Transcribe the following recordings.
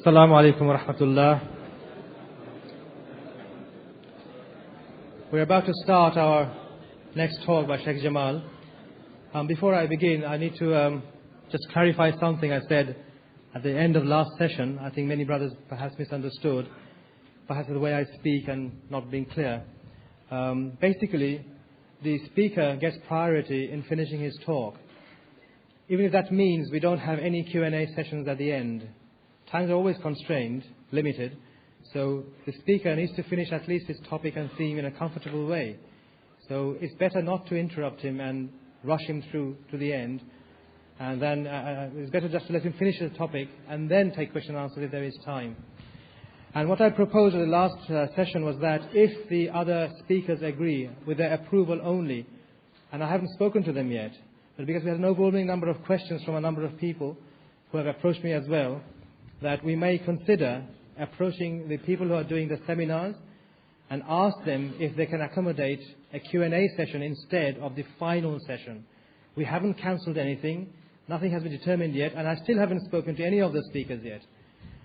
Assalamu alaikum wa rahmatullah. We're about to start our next talk by Shaykh Jamaal. Before I begin, I need to just clarify something I said at the end of last session. I think many brothers perhaps misunderstood, perhaps the way I speak and not being clear. Basically, the speaker gets priority in finishing his talk, even if that means we don't have any Q&A sessions at the end. Times are always constrained, limited, so the speaker needs to finish at least his topic and theme in a comfortable way. So it's better not to interrupt him and rush him through to the end, and then it's better just to let him finish the topic and then take question and answer if there is time. And what I proposed in the last session was that if the other speakers agree with their approval only, and I haven't spoken to them yet, but because we had an overwhelming number of questions from a number of people who have approached me as well, that we may consider approaching the people who are doing the seminars and ask them if they can accommodate a Q&A session instead of the final session. We haven't cancelled anything, nothing has been determined yet, and I still haven't spoken to any of the speakers yet.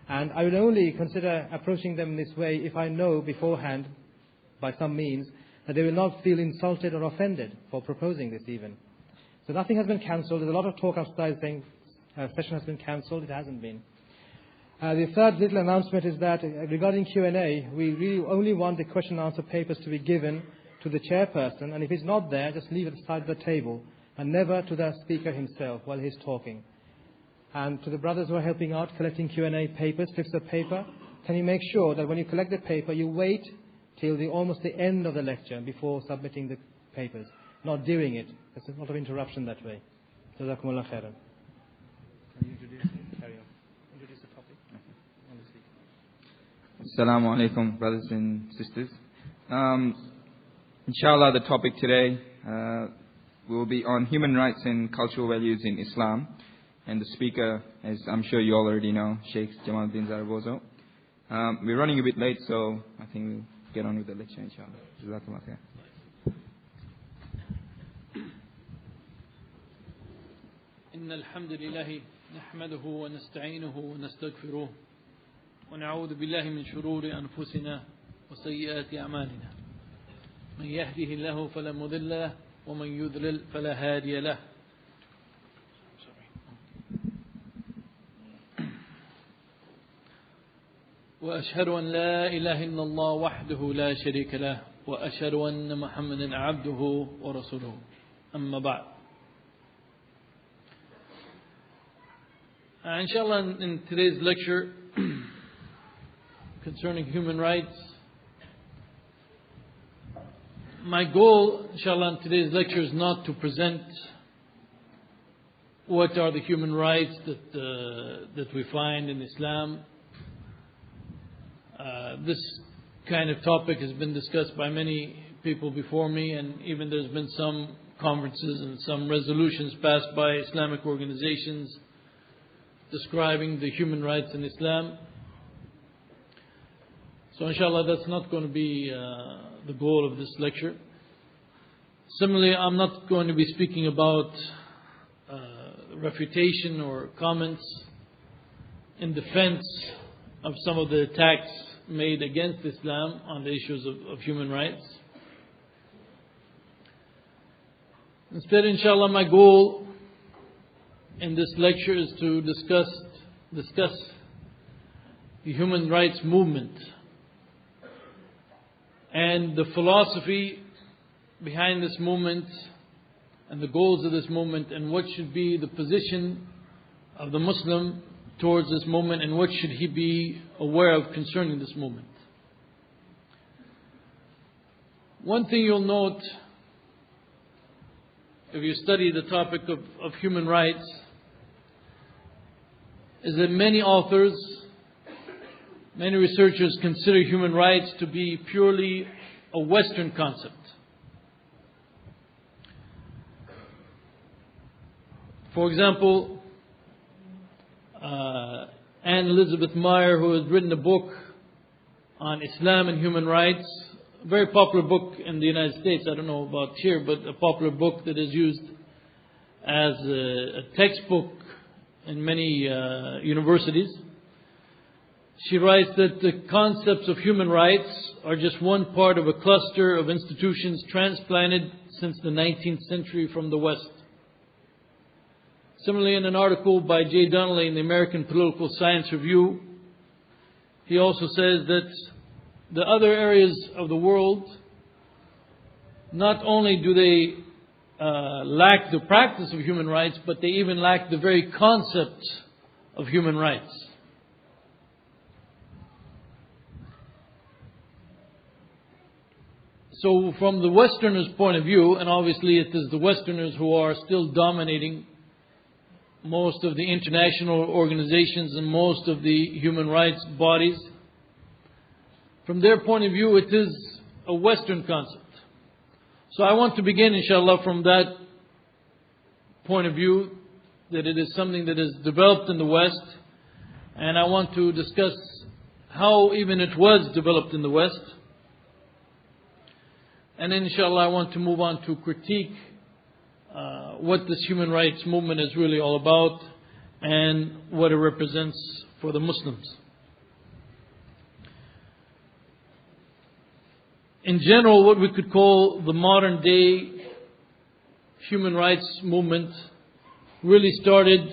And I will only consider approaching them this way if I know beforehand, by some means, that they will not feel insulted or offended for proposing this even. So nothing has been cancelled. There's a lot of talk outside saying session has been cancelled. It hasn't been. The third little announcement is that regarding Q&A, we really only want the question and answer papers to be given to the chairperson, and if it's not there, just leave it beside the table, and never to the speaker himself while he's talking. And to the brothers who are helping out collecting Q&A papers, slips of paper, can you make sure that when you collect the paper, you wait till almost the end of the lecture before submitting the papers, not during it. There's a lot of interruption that way. Jazakumullah khairan. Can you introduce it? Carry on. Introduce the topic. Assalamu alaikum, brothers and sisters. Inshallah, the topic today will be on human rights and cultural values in Islam. And the speaker, as I'm sure you all already know, Shaykh Jamaal Zarabozo. We're running a bit late, so I think we'll get on with the lecture, inshallah. Jazakallah khair. إن الحمد لله نحمده ونستعينه ونستغفره ونعوذ بالله من شرور أنفسنا وسيئات أعمالنا من يهده الله فلا مضل له ومن يضلل فلا هادي له وأشهد أن لا إله إلا الله وحده لا شريك له وأشهد أن محمدا عبده ورسوله أما بعد. Inshallah, in today's lecture concerning human rights, my goal, inshallah, in today's lecture is not to present what are the human rights that we find in Islam. This kind of topic has been discussed by many people before me, and even there's been some conferences and some resolutions passed by Islamic organizations describing the human rights in Islam. So inshallah, that's not going to be the goal of this lecture. Similarly, I'm not going to be speaking about refutation or comments in defense of some of the attacks made against Islam on the issues of human rights. Instead, inshallah, my goal in this lecture is to discuss the human rights movement and the philosophy behind this movement and the goals of this movement, and what should be the position of the Muslim towards this movement, and what should he be aware of concerning this movement. One thing you'll note if you study the topic of human rights is that many authors, many researchers consider human rights to be purely a Western concept. For example, Anne Elizabeth Meyer, who has written a book on Islam and human rights, a very popular book in the United States, I don't know about here, but a popular book that is used as a textbook in many universities. she writes that the concepts of human rights are just one part of a cluster of institutions transplanted since the 19th century from the West. Similarly, in an article by Jay Donnelly in the American Political Science Review, he also says that the other areas of the world, not only do they lack the practice of human rights, but they even lack the very concept of human rights. So from the Westerners' point of view, and obviously it is the Westerners who are still dominating most of the international organizations and most of the human rights bodies, from their point of view it is a Western concept. So I want to begin, inshallah, from that point of view, that it is something that is developed in the West, and I want to discuss how even it was developed in the West. And then, inshallah, I want to move on to critique what this human rights movement is really all about and what it represents for the Muslims. In general, what we could call the modern day human rights movement really started,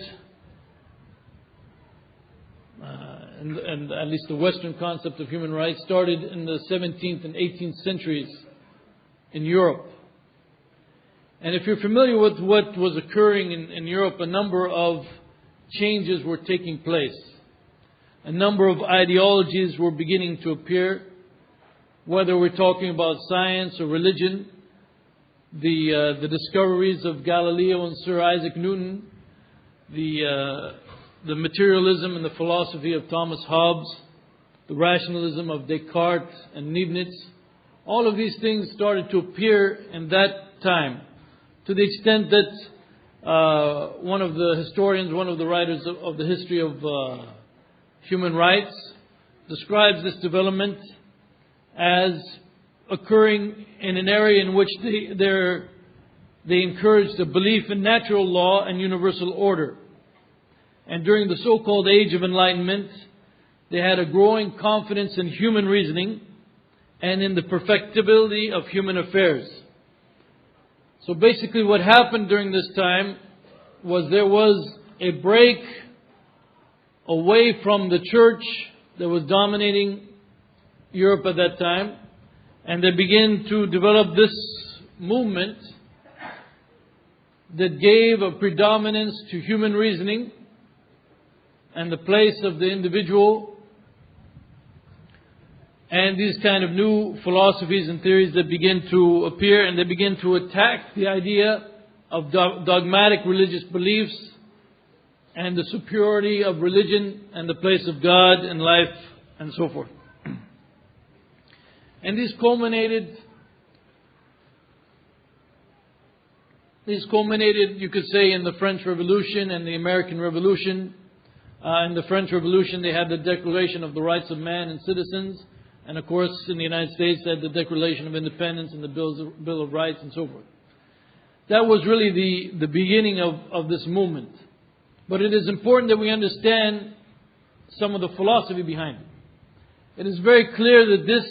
and at least the Western concept of human rights started in the 17th and 18th centuries in Europe. And if you're familiar with what was occurring in Europe, a number of changes were taking place. A number of ideologies were beginning to appear, whether we're talking about science or religion. The discoveries of Galileo and Sir Isaac Newton, the materialism and the philosophy of Thomas Hobbes, the rationalism of Descartes and Leibniz, all of these things started to appear in that time, to the extent that one of the historians, one of the writers of the history of human rights, describes this development as occurring in an area in which they encouraged a belief in natural law and universal order. And during the so-called Age of Enlightenment, they had a growing confidence in human reasoning and in the perfectibility of human affairs. So basically what happened during this time was there was a break away from the church that was dominating Europe at that time, and they began to develop this movement that gave a predominance to human reasoning and the place of the individual, and these kind of new philosophies and theories that begin to appear, and they begin to attack the idea of dogmatic religious beliefs and the superiority of religion and the place of God in life and so forth. And these culminated, you could say, in the French Revolution and the American Revolution. In the French Revolution, they had the Declaration of the Rights of Man and Citizens. And of course, in the United States, they had the Declaration of Independence and the Bill of Rights and so forth. That was really the beginning of this movement. But it is important that we understand some of the philosophy behind it. It is very clear that this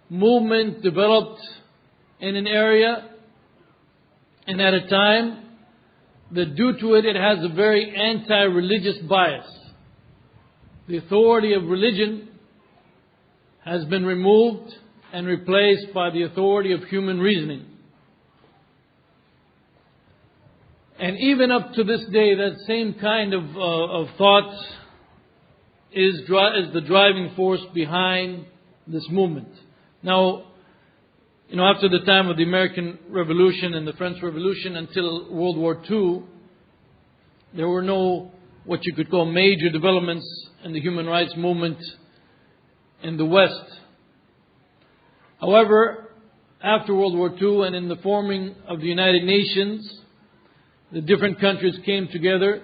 movement developed in an area and at a time that due to it, it has a very anti-religious bias. The authority of religion has been removed and replaced by the authority of human reasoning. And even up to this day, that same kind of thought is the driving force behind this movement. Now, after the time of the American Revolution and the French Revolution until World War II, there were no what you could call major developments in the human rights movement in the West. However, after World War II and in the forming of the United Nations, the different countries came together,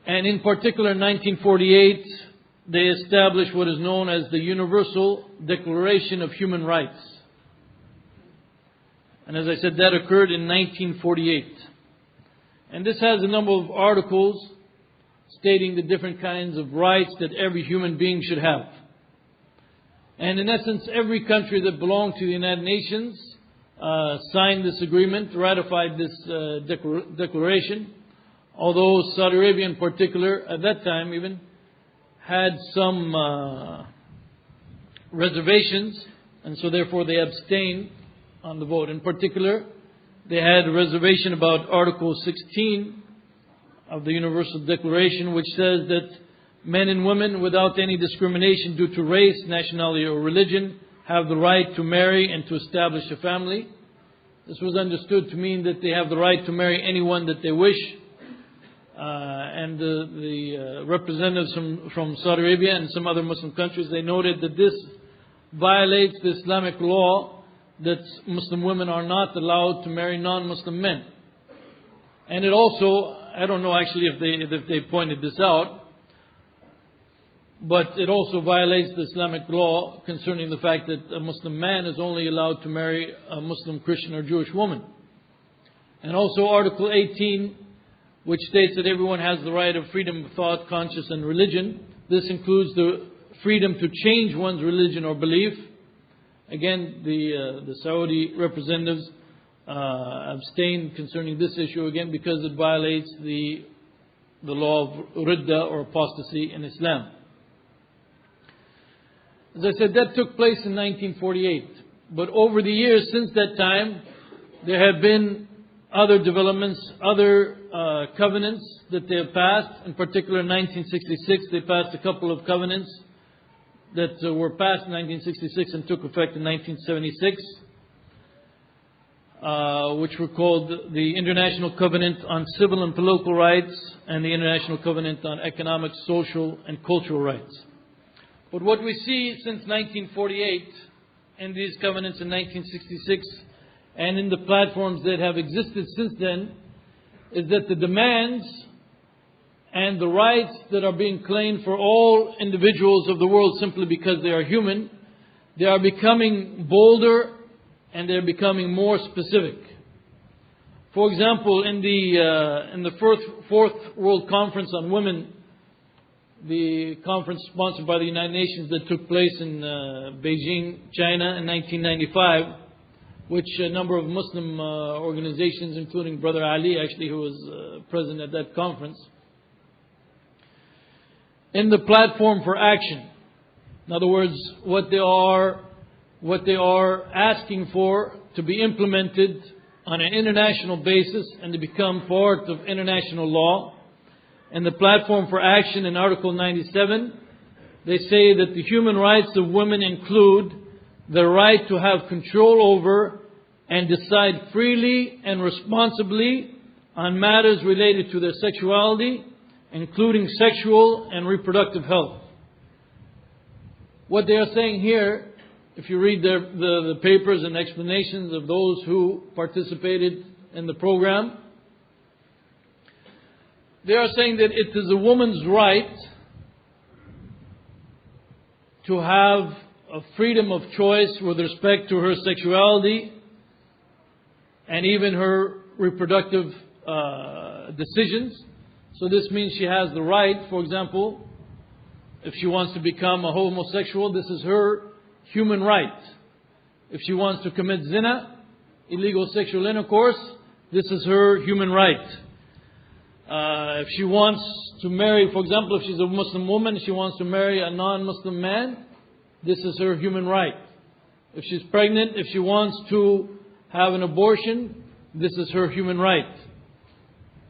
and in particular in 1948, they established what is known as the Universal Declaration of Human Rights. And as I said, that occurred in 1948. And this has a number of articles stating the different kinds of rights that every human being should have. And in essence, every country that belonged to the United Nations signed this agreement, ratified this declaration, although Saudi Arabia in particular, at that time even, had some reservations, and so therefore they abstained on the vote. In particular, they had a reservation about Article 16 of the Universal Declaration, which says that men and women, without any discrimination due to race, nationality or religion, have the right to marry and to establish a family. This was understood to mean that they have the right to marry anyone that they wish. And the representatives from Saudi Arabia and some other Muslim countries, they noted that this violates the Islamic law that Muslim women are not allowed to marry non-Muslim men. And it also, I don't know actually if they pointed this out, but it also violates the Islamic law concerning the fact that a Muslim man is only allowed to marry a Muslim, Christian or Jewish woman. And also Article 18, which states that everyone has the right of freedom of thought, conscience and religion. This includes the freedom to change one's religion or belief. Again, the Saudi representatives abstained concerning this issue again because it violates the law of ridda or apostasy in Islam. As I said, that took place in 1948. But over the years since that time, there have been other developments, other covenants that they have passed. In particular, in 1966, they passed a couple of covenants that were passed in 1966 and took effect in 1976, which were called the International Covenant on Civil and Political Rights and the International Covenant on Economic, Social and Cultural Rights. But what we see since 1948 in these covenants in 1966 and in the platforms that have existed since then is that the demands and the rights that are being claimed for all individuals of the world simply because they are human, they are becoming bolder and they're becoming more specific. For example, in the fourth World Conference on Women, the conference sponsored by the United Nations that took place in Beijing, China in 1995, which a number of Muslim organizations, including Brother Ali, actually, who was present at that conference, in the platform for action. In other words, what they are asking for to be implemented on an international basis and to become part of international law. In the platform for action in Article 97, they say that the human rights of women include the right to have control over and decide freely and responsibly on matters related to their sexuality, including sexual and reproductive health. What they are saying here, if you read the papers and explanations of those who participated in the program, they are saying that it is a woman's right to have a freedom of choice with respect to her sexuality and even her reproductive decisions. So this means she has the right, for example, if she wants to become a homosexual, this is her human right. If she wants to commit zina, illegal sexual intercourse, this is her human right. If she wants to marry, for example, if she's a Muslim woman, she wants to marry a non-Muslim man, this is her human right. If she's pregnant, if she wants to have an abortion, this is her human right.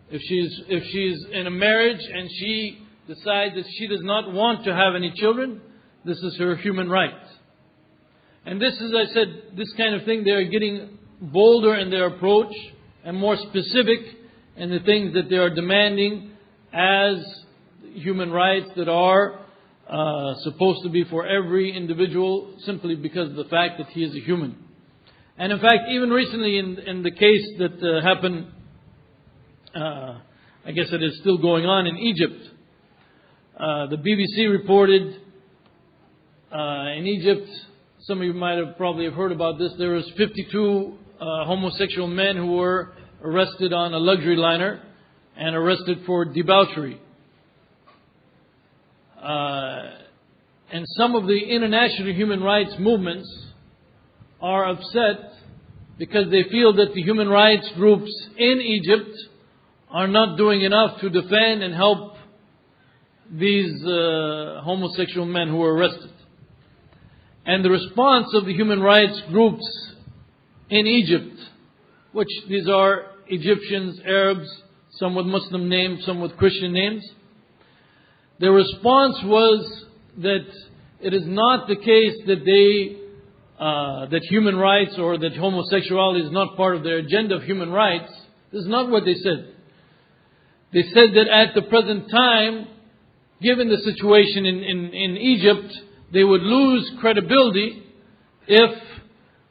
If she's in a marriage and she decides that she does not want to have any children, this is her human right. And this, as I said, this kind of thing, they are getting bolder in their approach and more specific in the things that they are demanding as human rights that are supposed to be for every individual simply because of the fact that he is a human. And in fact, even recently in the case that happened, I guess it is still going on in Egypt, the BBC reported in Egypt, some of you might have probably have heard about this, there was 52 homosexual men who were arrested on a luxury liner and arrested for debauchery. And some of the international human rights movements are upset because they feel that the human rights groups in Egypt are not doing enough to defend and help these homosexual men who were arrested. And the response of the human rights groups in Egypt, which these are Egyptians, Arabs, some with Muslim names, some with Christian names, their response was that it is not the case that that human rights or that homosexuality is not part of their agenda of human rights. This is not what they said. They said that at the present time, given the situation in Egypt, they would lose credibility if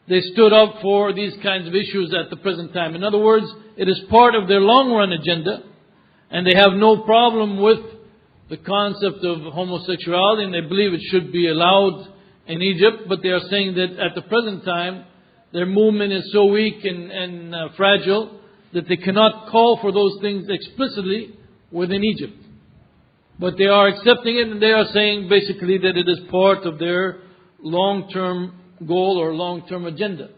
they stood up for these kinds of issues at the present time. In other words, it is part of their long-run agenda, and they have no problem with the concept of homosexuality, and they believe it should be allowed in Egypt, but they are saying that at the present time, their movement is so weak and fragile that they cannot call for those things explicitly within Egypt. But they are accepting it, and they are saying basically that it is part of their long-term goal or long-term agenda.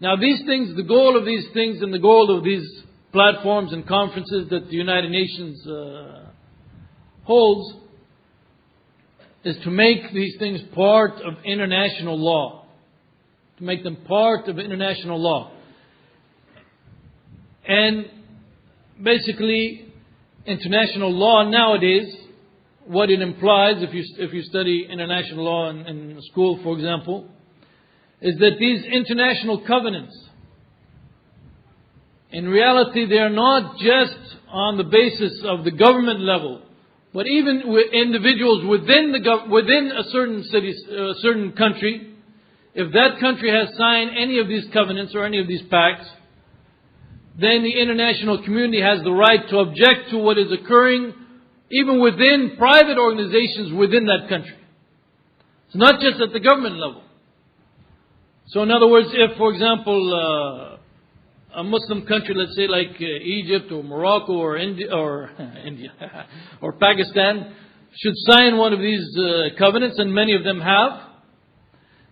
Now these things, the goal of these things and the goal of these platforms and conferences that the United Nations holds is to make these things part of international law. To make them part of international law. And basically, international law nowadays, what it implies, if you study international law in school, for example, is that these international covenants, in reality, they are not just on the basis of the government level, but even with individuals within a certain city, a certain country, if that country has signed any of these covenants or any of these pacts, then the international community has the right to object to what is occurring even within private organizations within that country. It's not just at the government level. So in other words, if, for example, a Muslim country, let's say like Egypt or Morocco or India or Pakistan, should sign one of these covenants, and many of them have,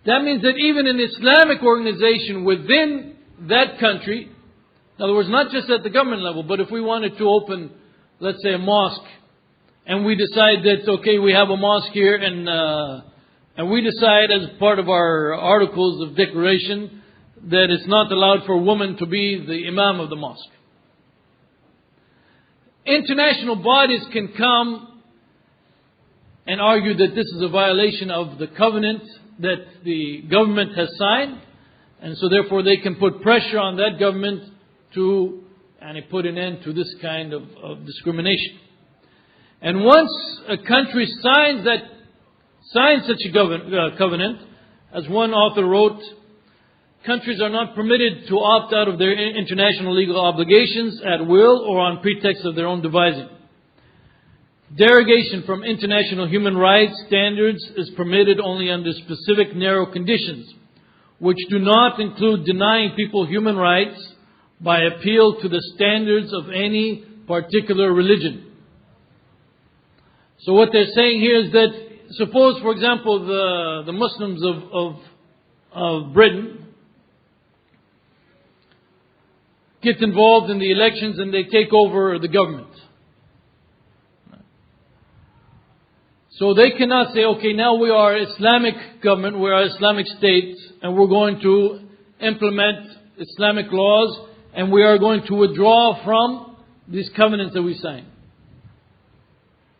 that means that even an Islamic organization within that country, in other words, not just at the government level, but if we wanted to open, let's say, a mosque, and we decide that, okay, we have a mosque here, and we decide as part of our articles of declaration that it's not allowed for a woman to be the imam of the mosque. International bodies can come and argue that this is a violation of the covenant that the government has signed, and so therefore they can put pressure on that government to put an end to this kind of discrimination. And once a country signs such a covenant, as one author wrote, countries are not permitted to opt out of their international legal obligations at will or on pretext of their own devising. Derogation from international human rights standards is permitted only under specific narrow conditions, which do not include denying people human rights by appeal to the standards of any particular religion. So what they're saying here is that, suppose, for example, the Muslims of Britain get involved in the elections and they take over the government. So they cannot say, okay, now we are Islamic government, we are Islamic state, and we're going to implement Islamic laws, and we are going to withdraw from these covenants that we signed.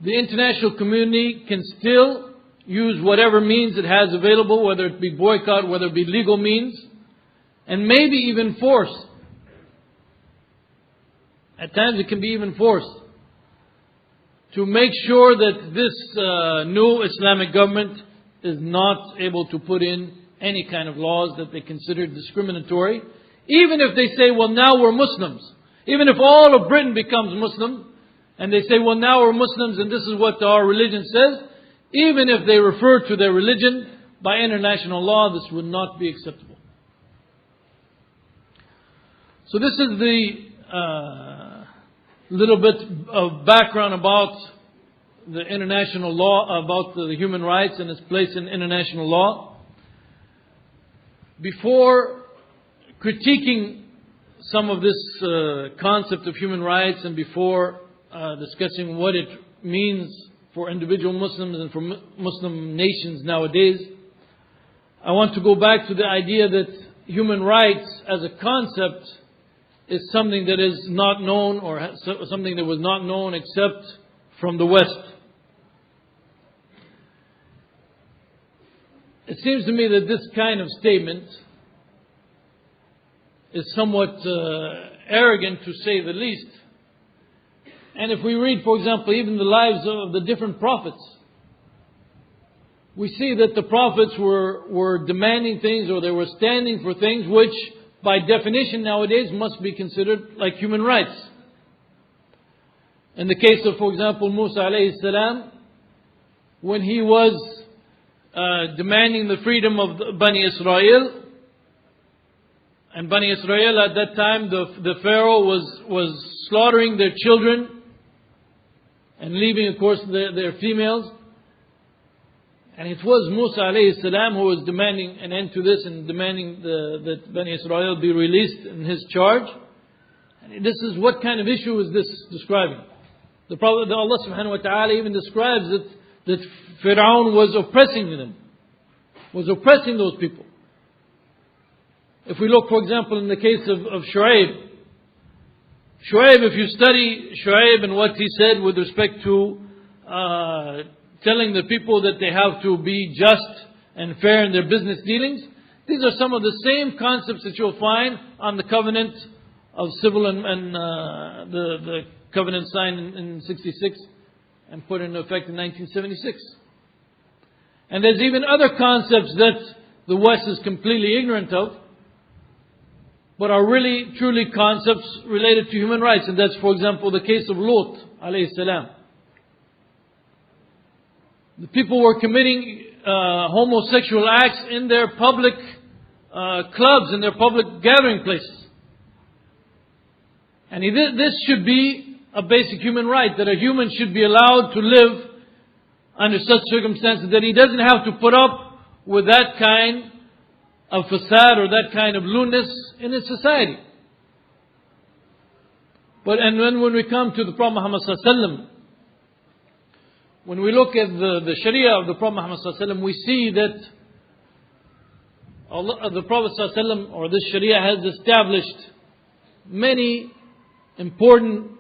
The international community can still use whatever means it has available, whether it be boycott, whether it be legal means, and maybe even force. At times it can be even forced to make sure that this new Islamic government is not able to put in any kind of laws that they consider discriminatory. Even if they say, well, now we're Muslims. Even if all of Britain becomes Muslim, and they say, well, now we're Muslims and this is what our religion says, even if they refer to their religion, by international law, this would not be acceptable. So this is the little bit of background about the international law, about the human rights and its place in international law. Before critiquing some of this concept of human rights, and before discussing what it means for individual Muslims and for Muslim nations nowadays, I want to go back to the idea that human rights as a concept is something that is not known, or something that was not known except from the West. It seems to me that this kind of statement is somewhat arrogant, to say the least. And if we read, for example, even the lives of the different prophets, we see that the prophets were demanding things, or they were standing for things which, by definition nowadays, must be considered like human rights. In the case of, for example, Musa alayhi salam, when he was demanding the freedom of Bani Israel, and Bani Israel at that time, the Pharaoh was slaughtering their children and leaving, of course, their females. And it was Musa alayhi salam who was demanding an end to this, and demanding that Bani Israel be released in his charge. And this is, what kind of issue is this describing? The Prophet, Allah subhanahu wa ta'ala even describes that Fir'aun was oppressing them, was oppressing those people. If we look, for example, in the case of Shu'aib, if you study Shu'aib and what he said with respect to telling the people that they have to be just and fair in their business dealings, these are some of the same concepts that you'll find on the covenant of civil and the covenant signed in 66 and put into effect in 1976. And there's even other concepts that the West is completely ignorant of, but are really, truly concepts related to human rights. And that's, for example, the case of Lut alayhi salam. The people were committing homosexual acts in their public clubs, in their public gathering places. And this should be a basic human right, that a human should be allowed to live under such circumstances, that he doesn't have to put up with that kind of facade or that kind of lewdness in his society. But when we come to the Prophet Muhammad sallallahu alaihi wasallam, when we look at the Sharia of the Prophet Muhammad sallallahu alaihi wasallam, we see that the Prophet sallallahu alaihi wasallam, or this Sharia, has established many important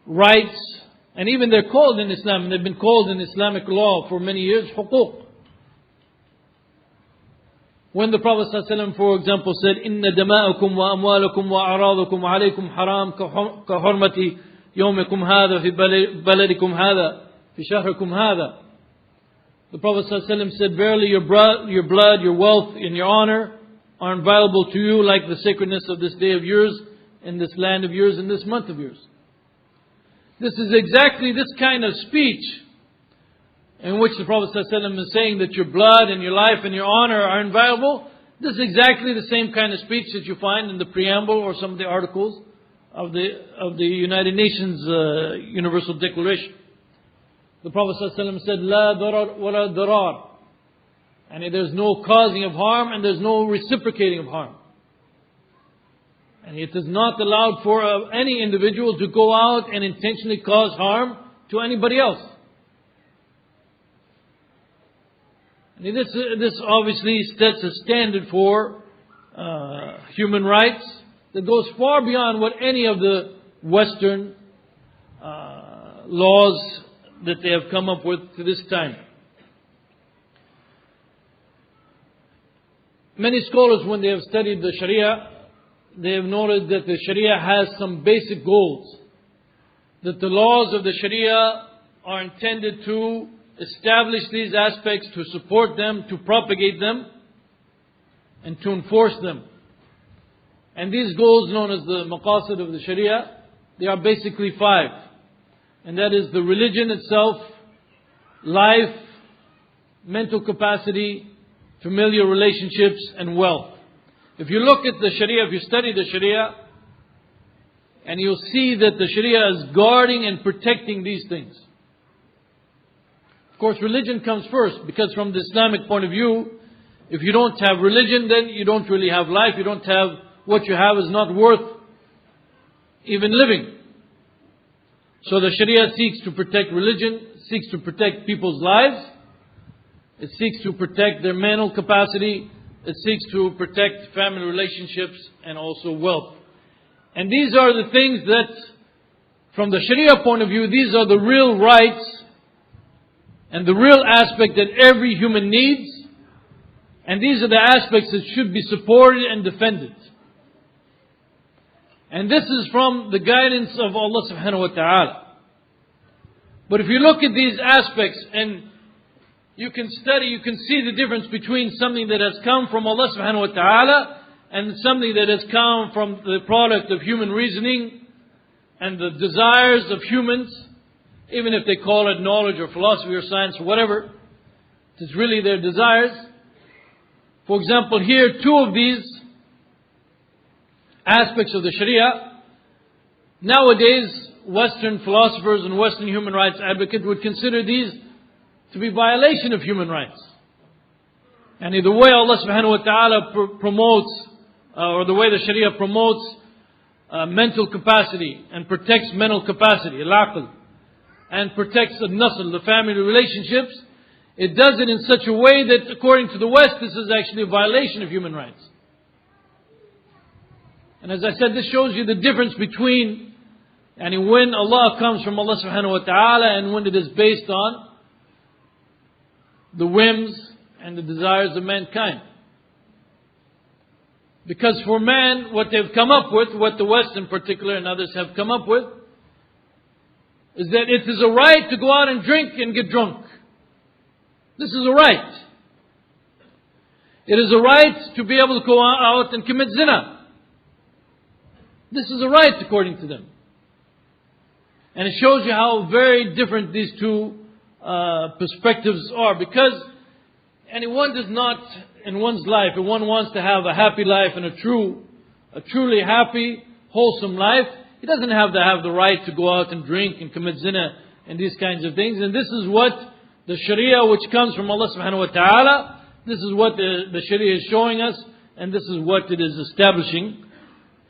rights, and even they're called in Islam, and they've been called in Islamic law for many years, huquq. When the Prophet ﷺ, for example, said, "Inna dama'akum wa amwalakum wa a'radakum alaykum haram ka hurmati yawmikum hadha fi baladikum hadha fi shahrikum hadha." The Prophet ﷺ said, "Verily your blood, your wealth, and your honor are inviolable to you like the sacredness of this day of yours, in this land of yours, in this month of yours." This is exactly this kind of speech in which the Prophet ﷺ is saying that your blood and your life and your honor are inviolable. This is exactly the same kind of speech that you find in the preamble or some of the articles of the United Nations Universal Declaration. The Prophet ﷺ said, "La darar wa la darar," and there's no causing of harm and there's no reciprocating of harm. And it is not allowed for any individual to go out and intentionally cause harm to anybody else. And this obviously sets a standard for human rights that goes far beyond what any of the Western laws that they have come up with to this time. Many scholars, when they have studied the Sharia, they have noted that the Sharia has some basic goals. That the laws of the Sharia are intended to establish these aspects, to support them, to propagate them, and to enforce them. And these goals, known as the maqasid of the Sharia, they are basically 5. And that is the religion itself, life, mental capacity, familial relationships, and wealth. If you look at the Sharia, if you study the Sharia, and you'll see that the Sharia is guarding and protecting these things. course, religion comes first, because from the Islamic point of view, if you don't have religion, then you don't really have life. You don't have, what you have is not worth even living. So the Sharia seeks to protect religion, seeks to protect people's lives. It seeks to protect their mental capacity. It seeks to protect family relationships and also wealth. And these are the things that, from the Sharia point of view, these are the real rights and the real aspect that every human needs. And these are the aspects that should be supported and defended. And this is from the guidance of Allah subhanahu wa ta'ala. But if you look at these aspects and you can study, you can see the difference between something that has come from Allah subhanahu wa ta'ala and something that has come from the product of human reasoning and the desires of humans, even if they call it knowledge or philosophy or science or whatever. It's really their desires. For example, here, two of these aspects of the Sharia, nowadays Western philosophers and Western human rights advocates would consider these to be violation of human rights. And the way Allah subhanahu wa ta'ala promotes, or the way the Sharia promotes mental capacity and protects mental capacity, al-aql, and protects al-nasl, the family relationships, it does it in such a way that according to the West, this is actually a violation of human rights. And as I said, this shows you the difference between when Allah comes from Allah subhanahu wa ta'ala and when it is based on the whims and the desires of mankind. Because for man, what they've come up with, what the West in particular and others have come up with, is that it is a right to go out and drink and get drunk. This is a right. It is a right to be able to go out and commit zina. This is a right according to them. And it shows you how very different these two perspectives are. Because anyone does not, in one's life, if one wants to have a happy life and a truly happy, wholesome life, he doesn't have to have the right to go out and drink and commit zina and these kinds of things. And this is what the Sharia, which comes from Allah subhanahu wa ta'ala, this is what the Sharia is showing us, and this is what it is establishing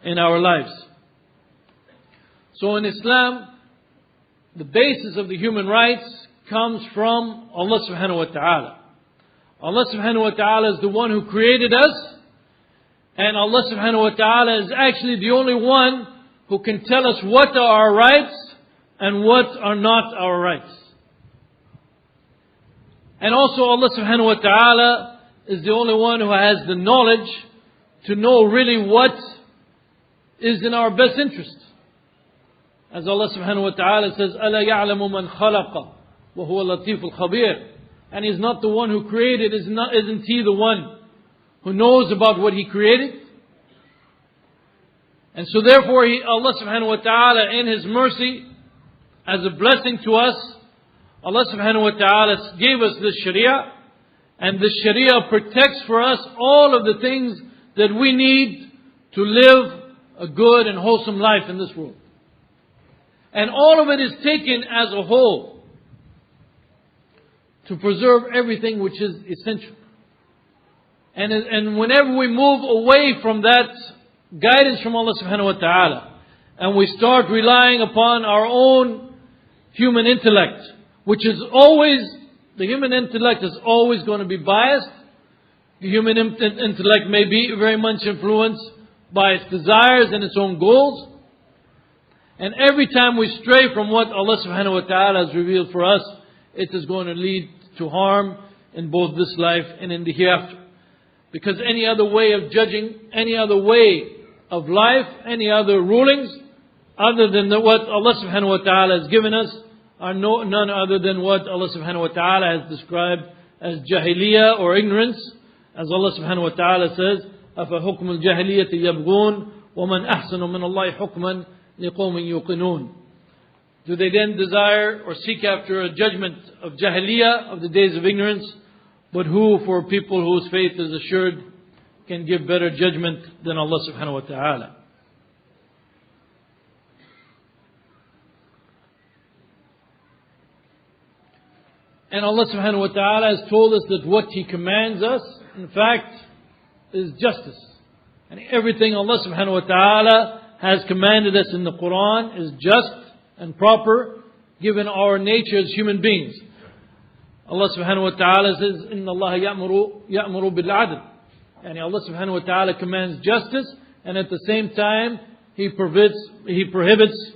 in our lives. So in Islam, the basis of the human rights comes from Allah subhanahu wa ta'ala. Allah subhanahu wa ta'ala is the one who created us, and Allah subhanahu wa ta'ala is actually the only one who can tell us what are our rights and what are not our rights. And also Allah subhanahu wa ta'ala is the only one who has the knowledge to know really what is in our best interest. As Allah subhanahu wa ta'ala says, أَلَا يَعْلَمُ مَنْ خَلَقَ وَهُوَ اللَّطِيفُ الْخَبِيرُ. And He's not the one who created, isn't He the one who knows about what He created? And so therefore Allah subhanahu wa ta'ala in His mercy, as a blessing to us, Allah subhanahu wa ta'ala gave us this Sharia, and this Sharia protects for us all of the things that we need to live a good and wholesome life in this world. And all of it is taken as a whole to preserve everything which is essential. And whenever we move away from that guidance from Allah subhanahu wa ta'ala, and we start relying upon our own human intellect, which is always, the human intellect is always going to be biased. The human intellect may be very much influenced by its desires and its own goals. And every time we stray from what Allah subhanahu wa ta'ala has revealed for us, it is going to lead to harm in both this life and in the hereafter. Because any other way of judging, any other way of life, any other rulings, other than what Allah subhanahu wa ta'ala has given us, are none other than what Allah subhanahu wa ta'ala has described as jahiliyyah or ignorance. As Allah subhanahu wa ta'ala says, أَفَحُكْمُ الْجَاهِلِيَّةِ يَبْغُونَ وَمَنْ أَحْسَنُ مِنَ اللَّهِ حُكْمًا لِقَوْمٍ يُوقِنُونَ. Do they then desire or seek after a judgment of jahiliyyah, of the days of ignorance? But who, for people whose faith is assured, can give better judgment than Allah subhanahu wa ta'ala? And Allah subhanahu wa ta'ala has told us that what He commands us, in fact, is justice. And everything Allah subhanahu wa ta'ala has commanded us in the Quran is just and proper, given our nature as human beings. Allah subhanahu wa ta'ala says, إِنَّ اللَّهَ يَأْمُرُ بِالْعَدْلِ. And Allah subhanahu wa ta'ala commands justice, and at the same time, He prohibits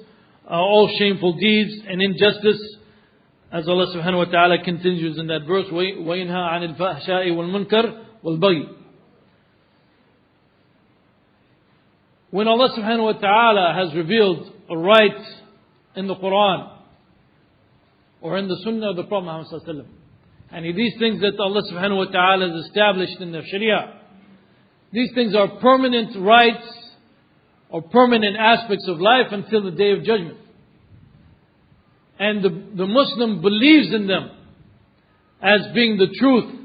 all shameful deeds and injustice. As Allah subhanahu wa ta'ala continues in that verse, وَيَنْهَى عَنِ الْفَحْشَاءِ وَالْمُنْكَرِ وَالْبَغْيِ. When Allah subhanahu wa ta'ala has revealed a right in the Quran or in the Sunnah of the Prophet Muhammad sallallahu alaihi wasallam, and these things that Allah subhanahu wa ta'ala has established in the Sharia, these things are permanent rights or permanent aspects of life until the Day of Judgment. And the Muslim believes in them as being the truth.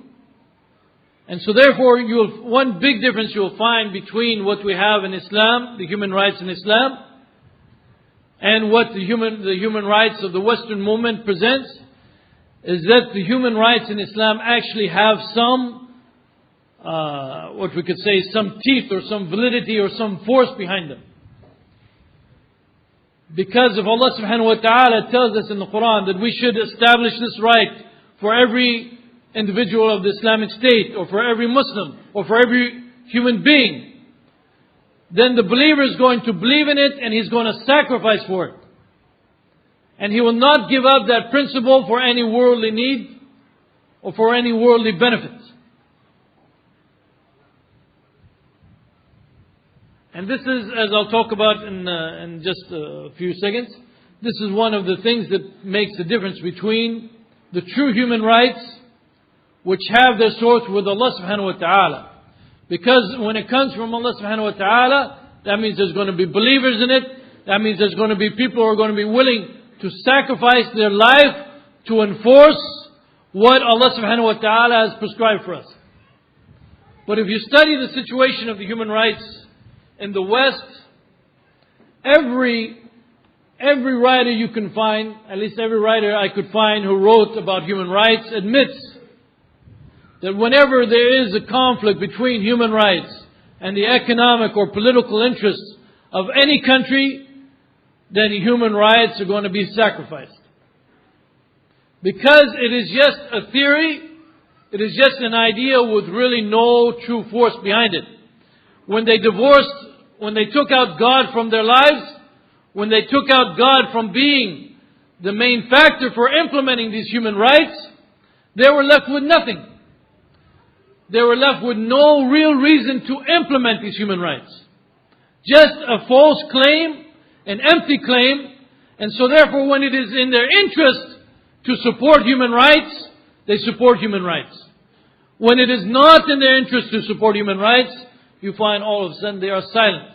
And so therefore, one big difference you'll find between what we have in Islam, the human rights in Islam, and what the human rights of the Western movement presents, is that the human rights in Islam actually have some, what we could say, some teeth or some validity or some force behind them. Because if Allah subhanahu wa ta'ala tells us in the Quran that we should establish this right for every individual of the Islamic State, or for every Muslim, or for every human being, then the believer is going to believe in it and he's going to sacrifice for it. And he will not give up that principle for any worldly need or for any worldly benefit. And this is, as I'll talk about in just a few seconds, this is one of the things that makes the difference between the true human rights, which have their source with Allah subhanahu wa ta'ala. Because when it comes from Allah subhanahu wa ta'ala, that means there's going to be believers in it. That means there's going to be people who are going to be willing to sacrifice their life to enforce what Allah subhanahu wa ta'ala has prescribed for us. But if you study the situation of the human rights in the West, every writer you can find, at least every writer I could find who wrote about human rights, admits that whenever there is a conflict between human rights and the economic or political interests of any country, then human rights are going to be sacrificed. Because it is just a theory, it is just an idea with really no true force behind it. When they took out God from their lives, when they took out God from being the main factor for implementing these human rights, they were left with nothing. They were left with no real reason to implement these human rights. Just a false claim, an empty claim. And so therefore, when it is in their interest to support human rights, they support human rights. When it is not in their interest to support human rights, you find all of a sudden they are silent.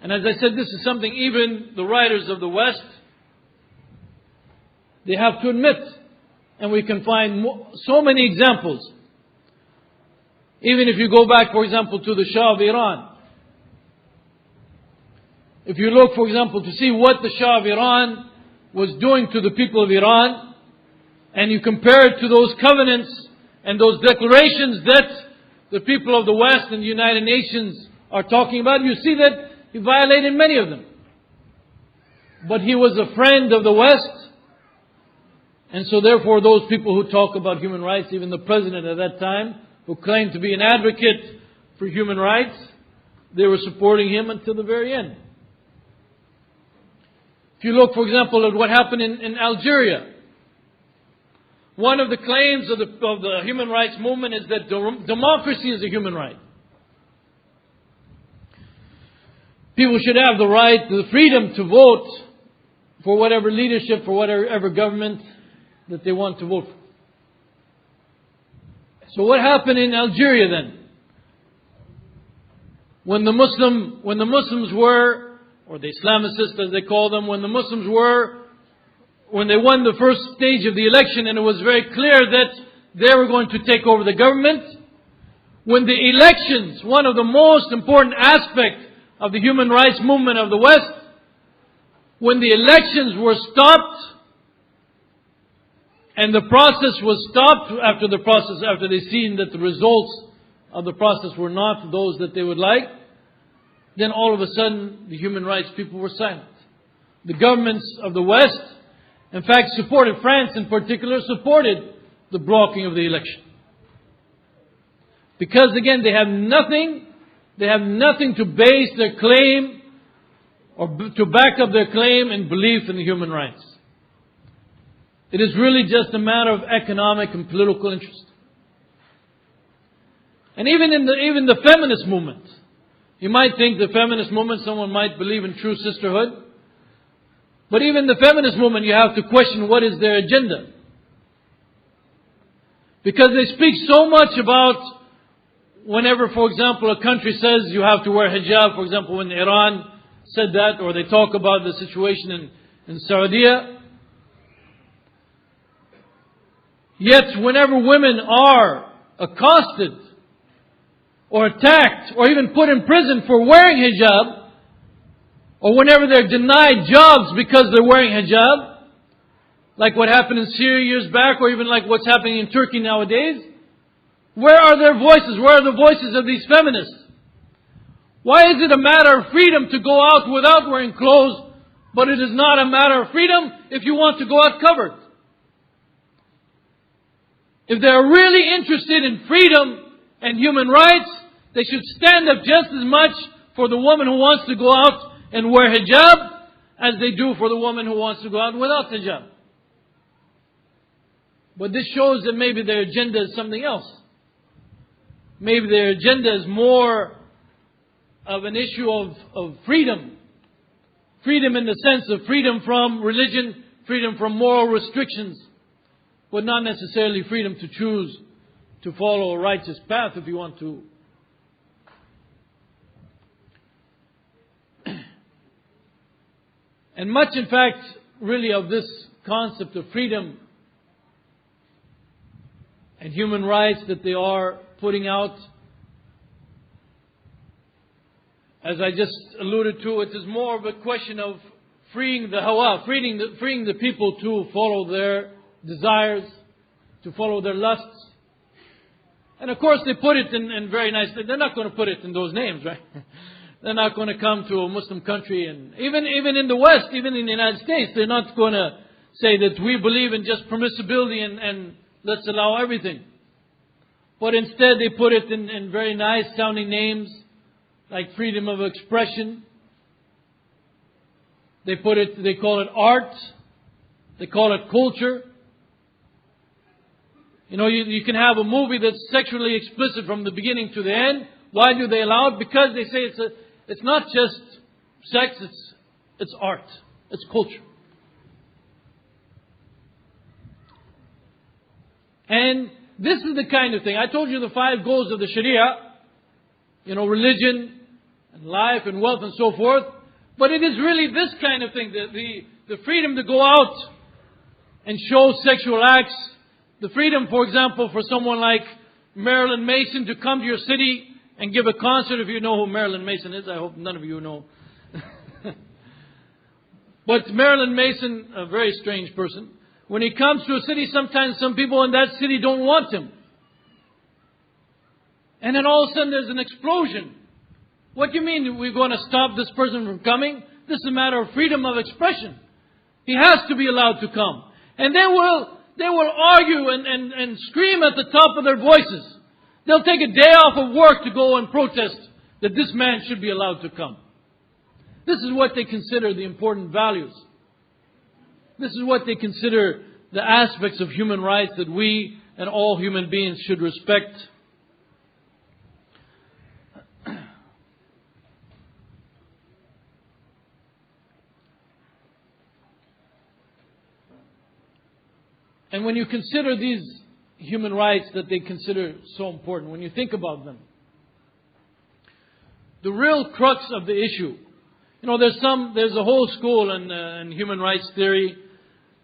And as I said, this is something even the writers of the West, they have to admit. And we can find so many examples. Even if you go back, for example, to the Shah of Iran. If you look, for example, to see what the Shah of Iran was doing to the people of Iran, and you compare it to those covenants and those declarations that the people of the West and the United Nations are talking about, you see that he violated many of them. But he was a friend of the West. And so therefore those people who talk about human rights, even the president at that time, who claimed to be an advocate for human rights, they were supporting him until the very end. If you look, for example, at what happened in Algeria, one of the claims of the human rights movement is that democracy is a human right. People should have the right, the freedom to vote for whatever leadership, for whatever government that they want to vote for. So what happened in Algeria then? When the Muslims were, or the Islamicists as they call them, when they won the first stage of the election and it was very clear that they were going to take over the government, when the elections, one of the most important aspects of the human rights movement of the West, when the elections were stopped, and the process was stopped after they seen that the results of the process were not those that they would like, then all of a sudden the human rights people were silent. The governments of the West, in fact, supported, France in particular, supported the blocking of the election. Because again, they have nothing to base their claim or to back up their claim and belief in the human rights. It is really just a matter of economic and political interest. And even the feminist movement, you might think the feminist movement, someone might believe in true sisterhood. But even the feminist movement, you have to question what is their agenda. Because they speak so much about whenever, for example, a country says you have to wear hijab, for example, when Iran said that, or they talk about the situation in Saudi. Yet whenever women are accosted or attacked or even put in prison for wearing hijab, or whenever they're denied jobs because they're wearing hijab, like what happened in Syria years back, or even like what's happening in Turkey nowadays, where are their voices? Where are the voices of these feminists? Why is it a matter of freedom to go out without wearing clothes, but it is not a matter of freedom if you want to go out covered? If they're really interested in freedom and human rights, they should stand up just as much for the woman who wants to go out and wear hijab as they do for the woman who wants to go out without hijab. But this shows that maybe their agenda is something else. Maybe their agenda is more of an issue of freedom. Freedom in the sense of freedom from religion, freedom from moral restrictions, but not necessarily freedom to choose to follow a righteous path if you want to. And much, in fact, really of this concept of freedom and human rights that they are putting out, as I just alluded to, it is more of a question of freeing the hawa, freeing the people to follow their desires, to follow their lusts. And of course they put it in very nice, they're not going to put it in those names, right? They're not going to come to a Muslim country, and even in the West, even in the United States, they're not going to say that we believe in just permissibility and let's allow everything. But instead they put it in very nice sounding names, like freedom of expression. They call it art. They call it culture. You know, you can have a movie that's sexually explicit from the beginning to the end. Why do they allow it? Because they say it's not just sex, it's art. It's culture. And this is the kind of thing. I told you the 5 goals of the Sharia. You know, religion and life and wealth and so forth. But it is really this kind of thing. The freedom to go out and show sexual acts. The freedom, for example, for someone like Marilyn Mason to come to your city and give a concert. If you know who Marilyn Mason is, I hope none of you know. But Marilyn Mason, a very strange person. When he comes to a city, sometimes some people in that city don't want him. And then all of a sudden there's an explosion. What do you mean we're going to stop this person from coming? This is a matter of freedom of expression. He has to be allowed to come. And they will argue and scream at the top of their voices. They'll take a day off of work to go and protest that this man should be allowed to come. This is what they consider the important values. This is what they consider the aspects of human rights that we and all human beings should respect. And when you consider these human rights that they consider so important, when you think about them, the real crux of the issue, you know, there's a whole school in human rights theory.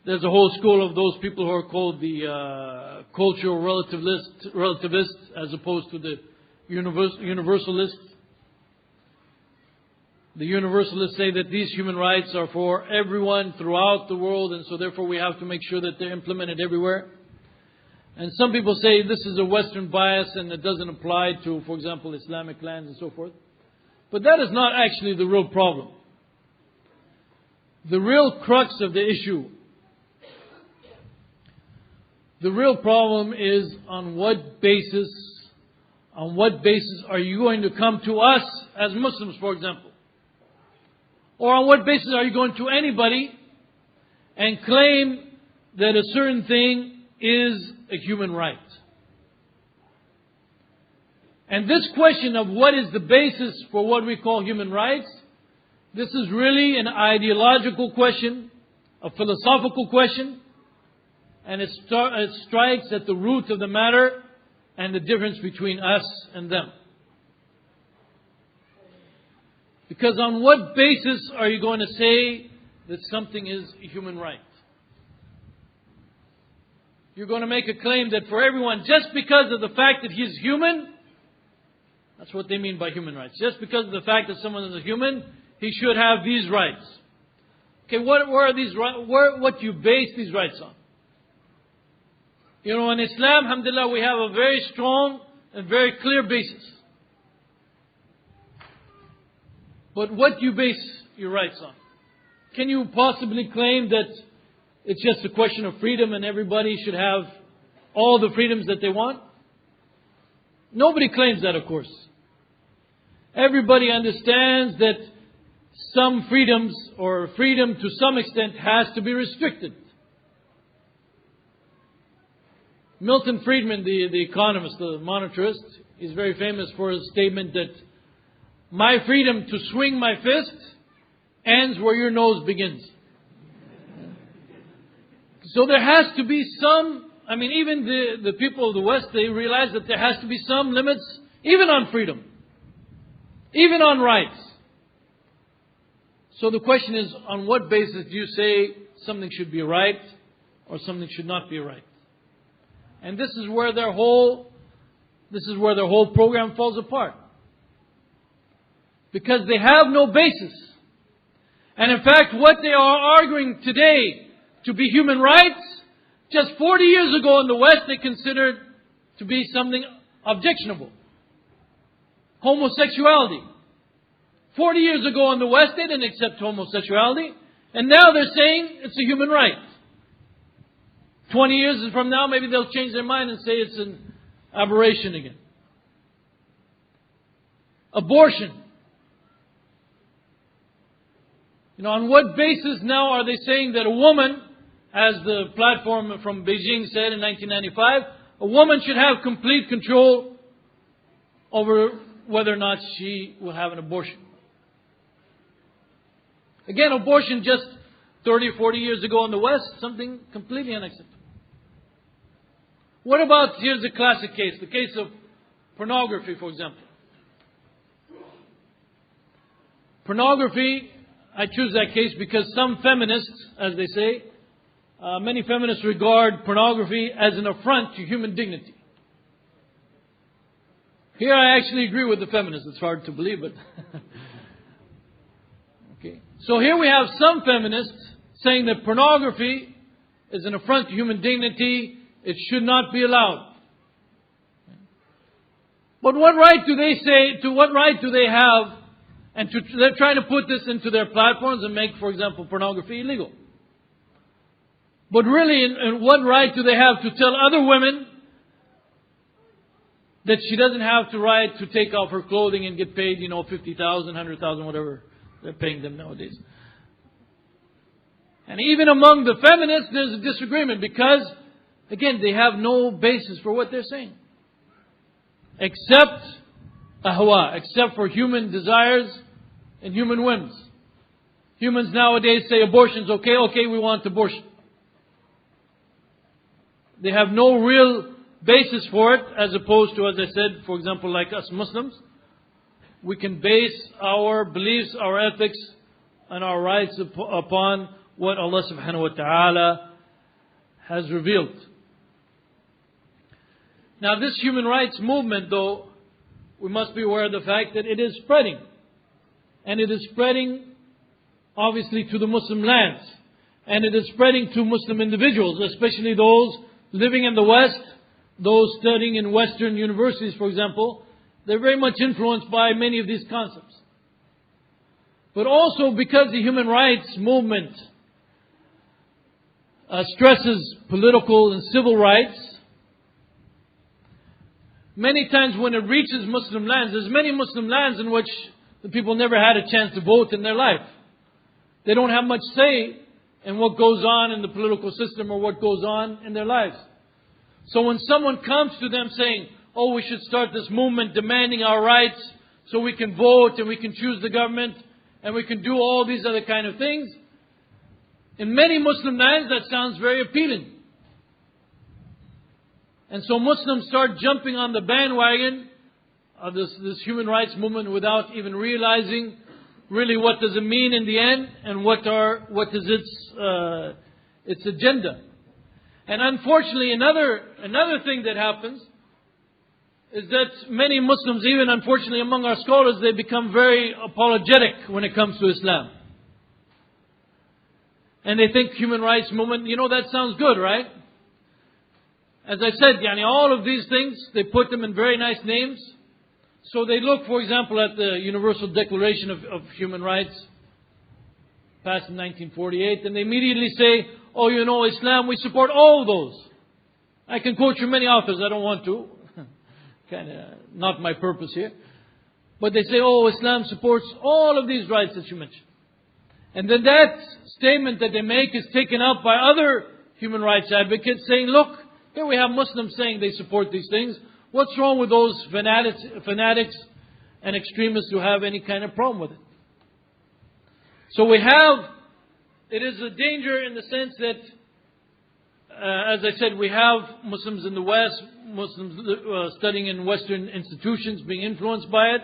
There's a whole school of those people who are called the cultural relativists, as opposed to the universalists. The universalists say that these human rights are for everyone throughout the world, and so therefore we have to make sure that they're implemented everywhere. And some people say this is a Western bias and it doesn't apply to, for example, Islamic lands and so forth. But that is not actually the real problem. The real crux of the issue, the real problem is on what basis are you going to come to us as Muslims, for example? Or on what basis are you going to anybody and claim that a certain thing is a human right? And this question of what is the basis for what we call human rights, this is really an ideological question, a philosophical question, and it strikes at the root of the matter and the difference between us and them. Because on what basis are you going to say that something is a human right? You're going to make a claim that for everyone, just because of the fact that he's human, that's what they mean by human rights. Just because of the fact that someone is a human, he should have these rights. Okay, what are these rights? What do you base these rights on? You know, in Islam, alhamdulillah, we have a very strong and very clear basis. But what do you base your rights on? Can you possibly claim that it's just a question of freedom and everybody should have all the freedoms that they want? Nobody claims that, of course. Everybody understands that some freedoms, or freedom to some extent, has to be restricted. Milton Friedman, the economist, the monetarist, is very famous for his statement that my freedom to swing my fist ends where your nose begins. So there has to be some, even the people of the West, they realize that there has to be some limits, even on freedom, even on rights. So the question is, on what basis do you say something should be a right or something should not be a right? And this is where their whole program falls apart. Because they have no basis. And in fact, what they are arguing today to be human rights, just 40 years ago in the West, they considered to be something objectionable. Homosexuality. 40 years ago in the West, they didn't accept homosexuality. And now they're saying it's a human right. 20 years from now, maybe they'll change their mind and say it's an aberration again. Abortion. You know, on what basis now are they saying that a woman, as the platform from Beijing said in 1995, a woman should have complete control over whether or not she will have an abortion? Again, abortion just 30 or 40 years ago in the West, something completely unacceptable. What about, here's a classic case, the case of pornography, for example. Pornography, I choose that case because some feminists, as they say, many feminists regard pornography as an affront to human dignity. Here I actually agree with the feminists. It's hard to believe, but... Okay. So here we have some feminists saying that pornography is an affront to human dignity. It should not be allowed. But what right do they have? And they're trying to put this into their platforms and make, for example, pornography illegal. But really, in what right do they have to tell other women that she doesn't have the right to take off her clothing and get paid, 50,000, 100,000, whatever they're paying them nowadays? And even among the feminists, there's a disagreement because, again, they have no basis for what they're saying. Except ahwa, except for human desires and human whims. Humans nowadays say abortion's okay, we want abortion. They have no real basis for it, as opposed to, as I said, for example, like us Muslims. We can base our beliefs, our ethics, and our rights upon what Allah subhanahu wa ta'ala has revealed. Now this human rights movement, though, we must be aware of the fact that it is spreading. And it is spreading, obviously, to the Muslim lands. And it is spreading to Muslim individuals, especially those living in the West, those studying in Western universities, for example. They're very much influenced by many of these concepts. But also because the human rights movement stresses political and civil rights, many times when it reaches Muslim lands, there's many Muslim lands in which the people never had a chance to vote in their life. They don't have much say in what goes on in the political system or what goes on in their lives. So when someone comes to them saying, oh, we should start this movement demanding our rights so we can vote and we can choose the government and we can do all these other kind of things, in many Muslim lands that sounds very appealing. And so Muslims start jumping on the bandwagon of this human rights movement without even realizing really what does it mean in the end and what is its agenda. And unfortunately, another thing that happens is that many Muslims, even unfortunately among our scholars, they become very apologetic when it comes to Islam. And they think human rights movement, that sounds good, right? As I said, all of these things, they put them in very nice names. So they look, for example, at the Universal Declaration of Human Rights, passed in 1948, and they immediately say, oh, Islam, we support all those. I can quote you many authors, I don't want to. Kind of not my purpose here. But they say, oh, Islam supports all of these rights that you mentioned. And then that statement that they make is taken up by other human rights advocates saying, look, here we have Muslims saying they support these things. What's wrong with those fanatics and extremists who have any kind of problem with it? So it is a danger in the sense that, as I said, we have Muslims in the West, Muslims studying in Western institutions, being influenced by it.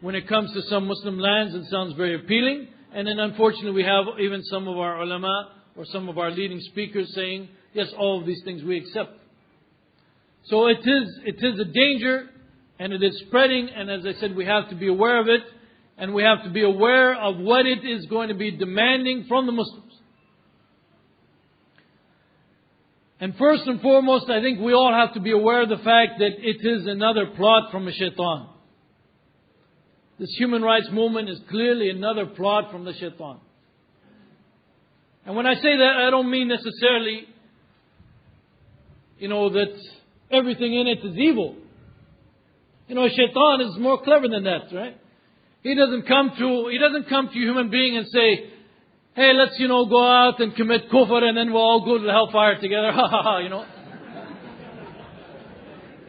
When it comes to some Muslim lands, it sounds very appealing. And then unfortunately we have even some of our ulama or some of our leading speakers saying, yes, all of these things we accept. So it is a danger and it is spreading, and as I said, we have to be aware of it, and we have to be aware of what it is going to be demanding from the Muslims. And first and foremost, I think we all have to be aware of the fact that it is another plot from a shaitan. This human rights movement is clearly another plot from the shaitan. And when I say that, I don't mean necessarily, that everything in it is evil. Shaitan is more clever than that, right? He doesn't come to a human being and say, hey, let's, go out and commit kufr and then we'll all go to the hellfire together.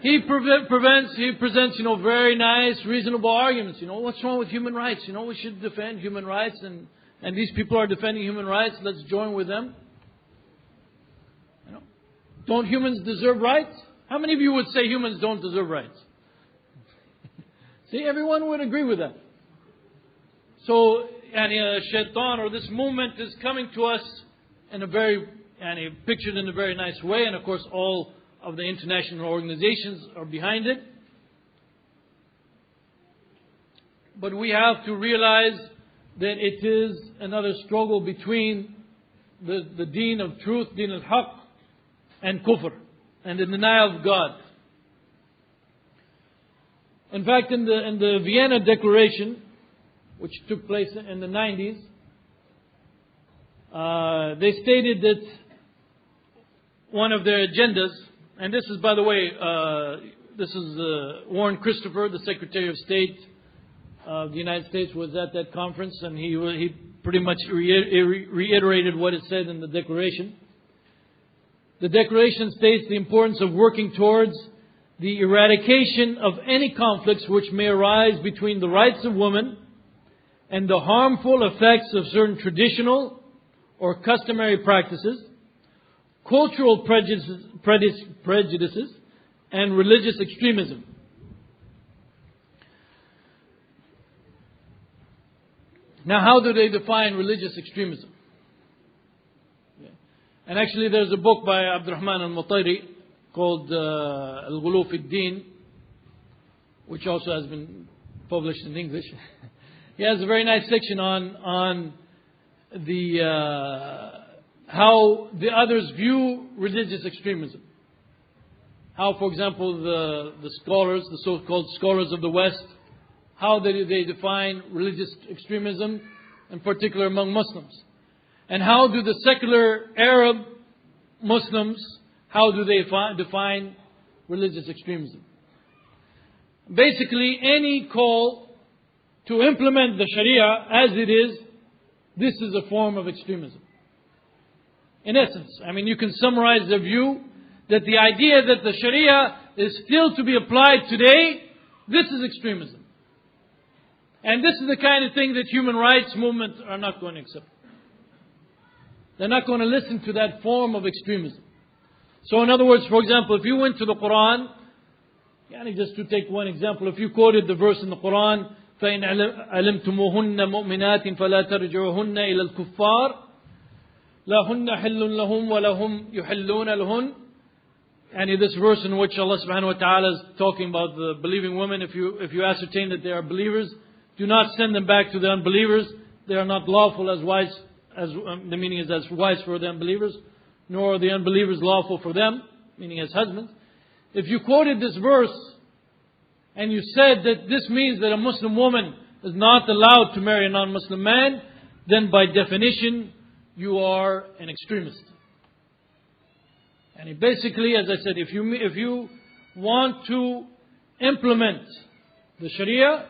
He presents, very nice, reasonable arguments. What's wrong with human rights? We should defend human rights, and these people are defending human rights. Let's join with them. Don't humans deserve rights? How many of you would say humans don't deserve rights? See, everyone would agree with that. So, shaitan or this movement is coming to us in a very, pictured in a very nice way, and of course all of the international organizations are behind it. But we have to realize that it is another struggle between the deen of truth, deen al-haq, and kufr, and the denial of God. In fact, in the Vienna Declaration, which took place in the 90s, they stated that one of their agendas, and this is, by the way, this is Warren Christopher, the Secretary of State of the United States, was at that conference, and he pretty much reiterated what it said in the Declaration. The Declaration states the importance of working towards the eradication of any conflicts which may arise between the rights of women and the harmful effects of certain traditional or customary practices, cultural prejudices, and religious extremism. Now, how do they define religious extremism? And actually there's a book by Abdurrahman al-Mutayri called Al-Ghulu fi ad-Din, which also has been published in English. he has a very nice section on the how the others view religious extremism. How, for example, the scholars, the so-called scholars of the West, how they define religious extremism, in particular among Muslims. And how do the secular Arab Muslims, how do they define religious extremism? Basically, any call to implement the Sharia as it is, this is a form of extremism. In essence, I mean, you can summarize the view that the idea that the Sharia is still to be applied today, this is extremism. And this is the kind of thing that human rights movements are not going to accept. They're not going to listen to that form of extremism. So in other words, for example, if you went to the Quran, just to take one example, if you quoted the verse in the Quran, فَإِنْ عَلِمْتُمُوهُنَّ مُؤْمِنَاتٍ فَلَا تَرْجِعُوهُنَّ إِلَى الْكُفَّارِ لَا هُنَّ حِلٌّ لَهُمْ وَلَهُمْ يُحِلُّونَ لَهُنَّ. And this verse in which Allah subhanahu wa ta'ala is talking about the believing women, if you ascertain that they are believers, do not send them back to the unbelievers. They are not lawful as wives, the meaning is as wives for the unbelievers, nor are the unbelievers lawful for them, meaning as husbands. If you quoted this verse and you said that this means that a Muslim woman is not allowed to marry a non-Muslim man, then by definition you are an extremist. And basically, as I said, if you want to implement the Sharia,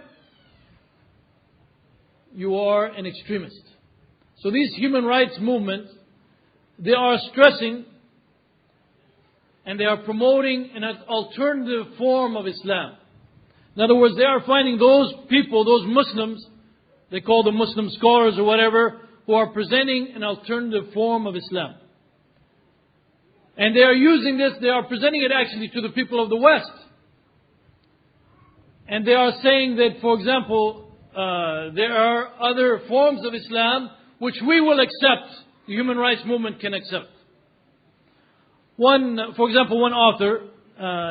you are an extremist. So these human rights movements, they are stressing and they are promoting an alternative form of Islam. In other words, they are finding those people, those Muslims, they call them Muslim scholars or whatever, who are presenting an alternative form of Islam. And they are using this, they are presenting it actually to the people of the West. And they are saying that, for example, there are other forms of Islam which we will accept, the human rights movement can accept. For example, one author,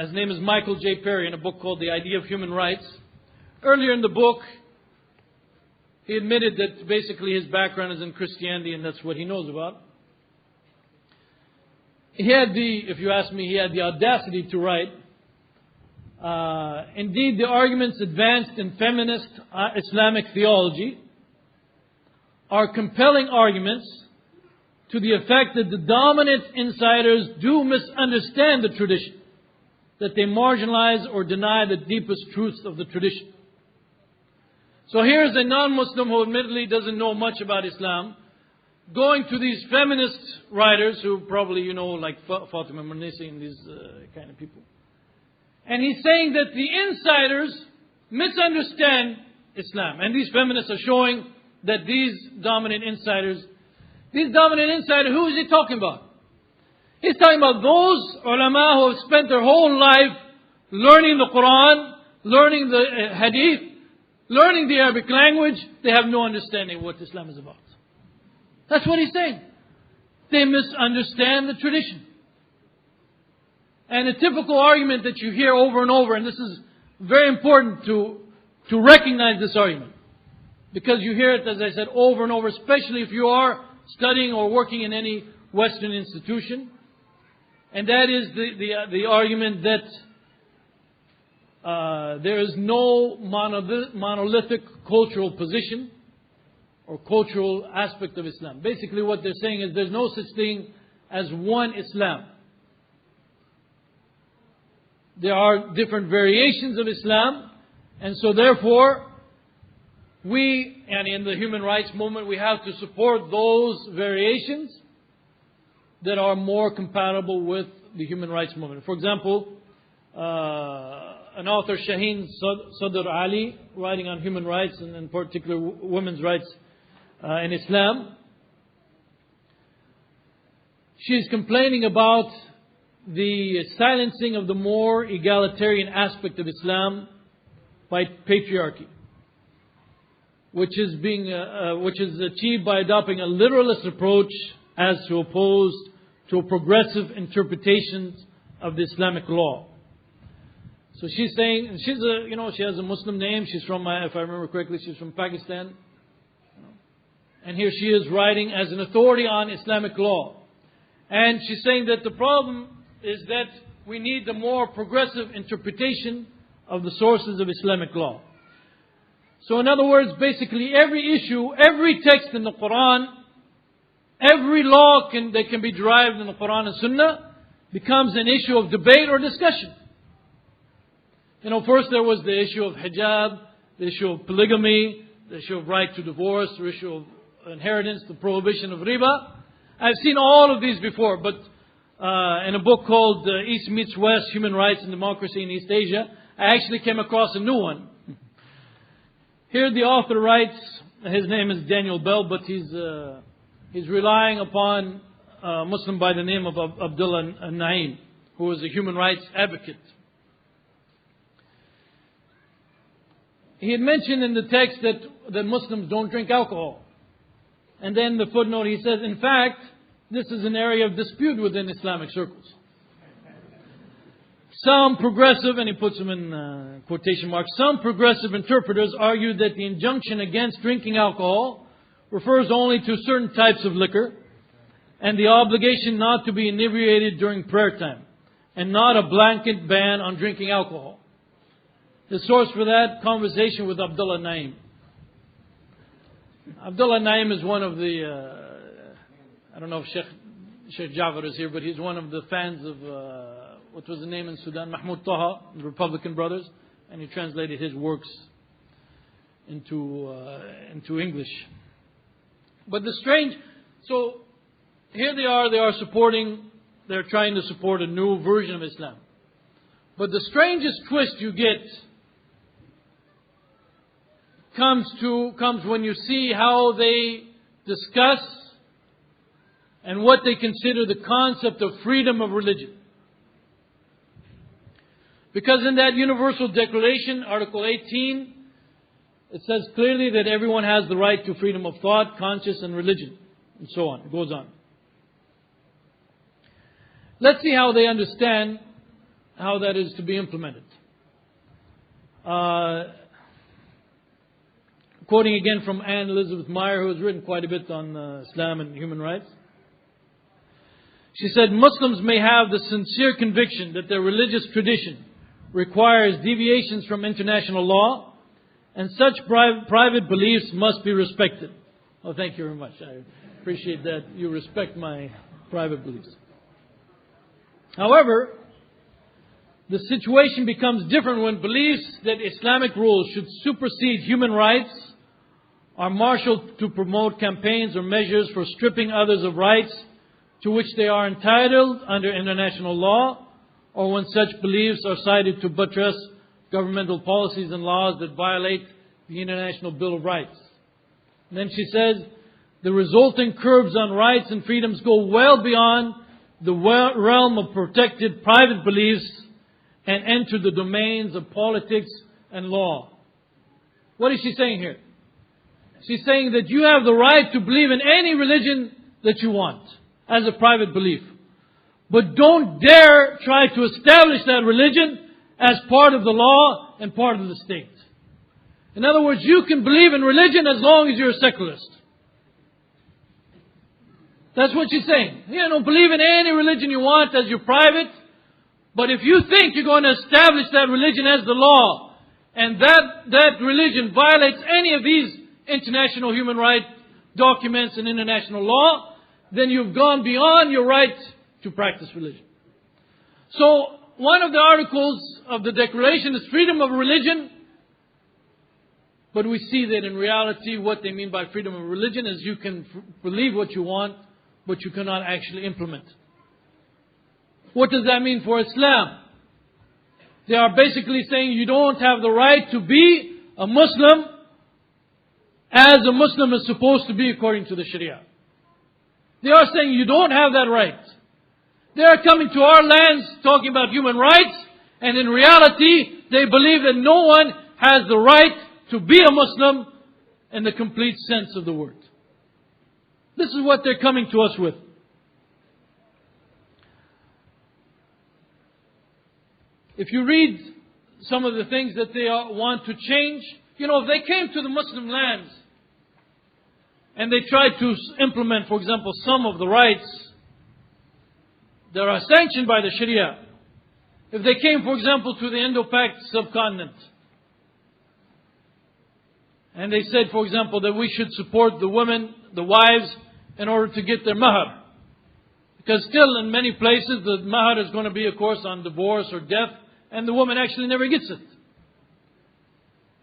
his name is Michael J. Perry, in a book called The Idea of Human Rights. Earlier in the book, he admitted that basically his background is in Christianity and that's what he knows about. He had if you ask me, he had the audacity to write, indeed the arguments advanced in feminist Islamic theology are compelling arguments to the effect that the dominant insiders do misunderstand the tradition, that they marginalize or deny the deepest truths of the tradition. So here's a non-Muslim who admittedly doesn't know much about Islam, going to these feminist writers who probably you know, like Fatima Murnisi and these kind of people. And he's saying that the insiders misunderstand Islam. And these feminists are showing that these dominant insiders, who is he talking about? He's talking about those ulama who have spent their whole life learning the Quran, learning the Hadith, learning the Arabic language. They have no understanding of what Islam is about. That's what he's saying. They misunderstand the tradition. And a typical argument that you hear over and over, and this is very important to recognize this argument, because you hear it, as I said, over and over, especially if you are studying or working in any Western institution. And that is the argument that there is no monolithic cultural position or cultural aspect of Islam. Basically what they're saying is there's no such thing as one Islam. There are different variations of Islam, and so therefore we, and in the human rights movement, we have to support those variations that are more compatible with the human rights movement. For example, an author, Shaheen Sadr Ali, writing on human rights and in particular women's rights in Islam, she's complaining about the silencing of the more egalitarian aspect of Islam by patriarchy, which is achieved by adopting a literalist approach as opposed to progressive interpretations of the Islamic law. So she's saying, she has a Muslim name. She's from, if I remember correctly, she's from Pakistan. And here she is writing as an authority on Islamic law. And she's saying that the problem is that we need a more progressive interpretation of the sources of Islamic law. So in other words, basically every issue, every text in the Quran, every law that can be derived in the Quran and Sunnah becomes an issue of debate or discussion. First there was the issue of hijab, the issue of polygamy, the issue of right to divorce, the issue of inheritance, the prohibition of riba. I've seen all of these before, but in a book called East Meets West, Human Rights and Democracy in East Asia, I actually came across a new one. Here the author writes, his name is Daniel Bell, but he's relying upon a Muslim by the name of Abdullah Naim, who is a human rights advocate. He had mentioned in the text that Muslims don't drink alcohol. And then the footnote, he says, in fact, this is an area of dispute within Islamic circles. Some progressive, and he puts them in quotation marks, some progressive interpreters argue that the injunction against drinking alcohol refers only to certain types of liquor, and the obligation not to be inebriated during prayer time, and not a blanket ban on drinking alcohol. The source for that conversation with Abdullah Naim. Abdullah Naim is one of the, I don't know if Sheikh Jafar is here, but he's one of the fans of, what was the name in Sudan? Mahmoud Taha, the Republican Brothers. And he translated his works into English. But so here they are supporting, they're trying to support a new version of Islam. But the strangest twist you get comes when you see how they discuss and what they consider the concept of freedom of religion. Because in that Universal Declaration, Article 18, it says clearly that everyone has the right to freedom of thought, conscience, and religion, and so on. It goes on. Let's see how they understand how that is to be implemented. Quoting again from Anne Elizabeth Meyer, who has written quite a bit on Islam and human rights. She said, Muslims may have the sincere conviction that their religious tradition requires deviations from international law, and such private beliefs must be respected. Oh, thank you very much. I appreciate that you respect my private beliefs. However, the situation becomes different when beliefs that Islamic rules should supersede human rights are marshaled to promote campaigns or measures for stripping others of rights to which they are entitled under international law, or when such beliefs are cited to buttress governmental policies and laws that violate the International Bill of Rights. And then she says, the resulting curbs on rights and freedoms go well beyond the realm of protected private beliefs and enter the domains of politics and law. What is she saying here? She's saying that you have the right to believe in any religion that you want as a private belief. But don't dare try to establish that religion as part of the law and part of the state. In other words, you can believe in religion as long as you're a secularist. That's what she's saying. Believe in any religion you want as your private. But if you think you're going to establish that religion as the law, and that religion violates any of these international human rights documents and international law, then you've gone beyond your right to practice religion. So, one of the articles of the Declaration is freedom of religion. But we see that in reality, what they mean by freedom of religion is you can believe what you want, but you cannot actually implement. What does that mean for Islam? They are basically saying you don't have the right to be a Muslim as a Muslim is supposed to be according to the Sharia. They are saying you don't have that right. They are coming to our lands talking about human rights, and in reality, they believe that no one has the right to be a Muslim in the complete sense of the word. This is what they're coming to us with. If you read some of the things that they want to change. If they came to the Muslim lands and they tried to implement, for example, some of the rights that are sanctioned by the Sharia. If they came, for example, to the Indo-Pak subcontinent and they said, for example, that we should support the women, the wives, in order to get their mahar. Because still in many places the mahar is going to be, of course, on divorce or death, and the woman actually never gets it.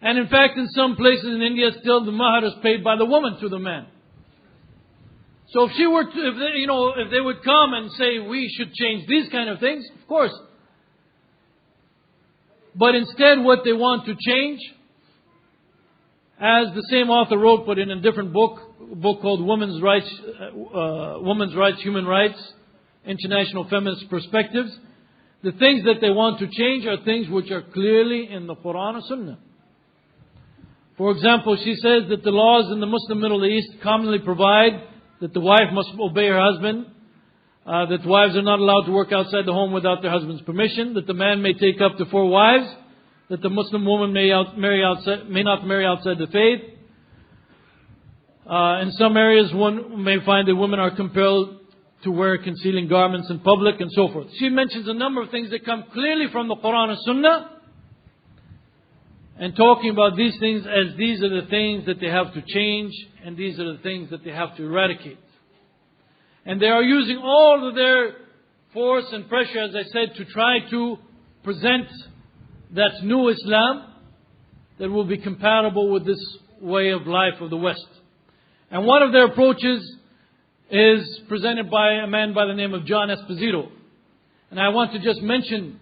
And in fact, in some places in India, still the mahar is paid by the woman to the man. So if she were to, if they would come and say we should change these kind of things, of course. But instead, what they want to change, as the same author wrote, but in a different book, a book called Women's Rights, Human Rights, International Feminist Perspectives. The things that they want to change are things which are clearly in the Quran or Sunnah. For example, she says that the laws in the Muslim Middle East commonly provide that the wife must obey her husband, that wives are not allowed to work outside the home without their husband's permission, that the man may take up to 4 wives, that the Muslim woman may not marry outside the faith. In some areas, one may find that women are compelled to wear concealing garments in public and so forth. She mentions a number of things that come clearly from the Quran and Sunnah, and talking about these things as these are the things that they have to change, and these are the things that they have to eradicate. And they are using all of their force and pressure, as I said, to try to present that new Islam that will be compatible with this way of life of the West. And one of their approaches is presented by a man by the name of John Esposito. And I want to just mention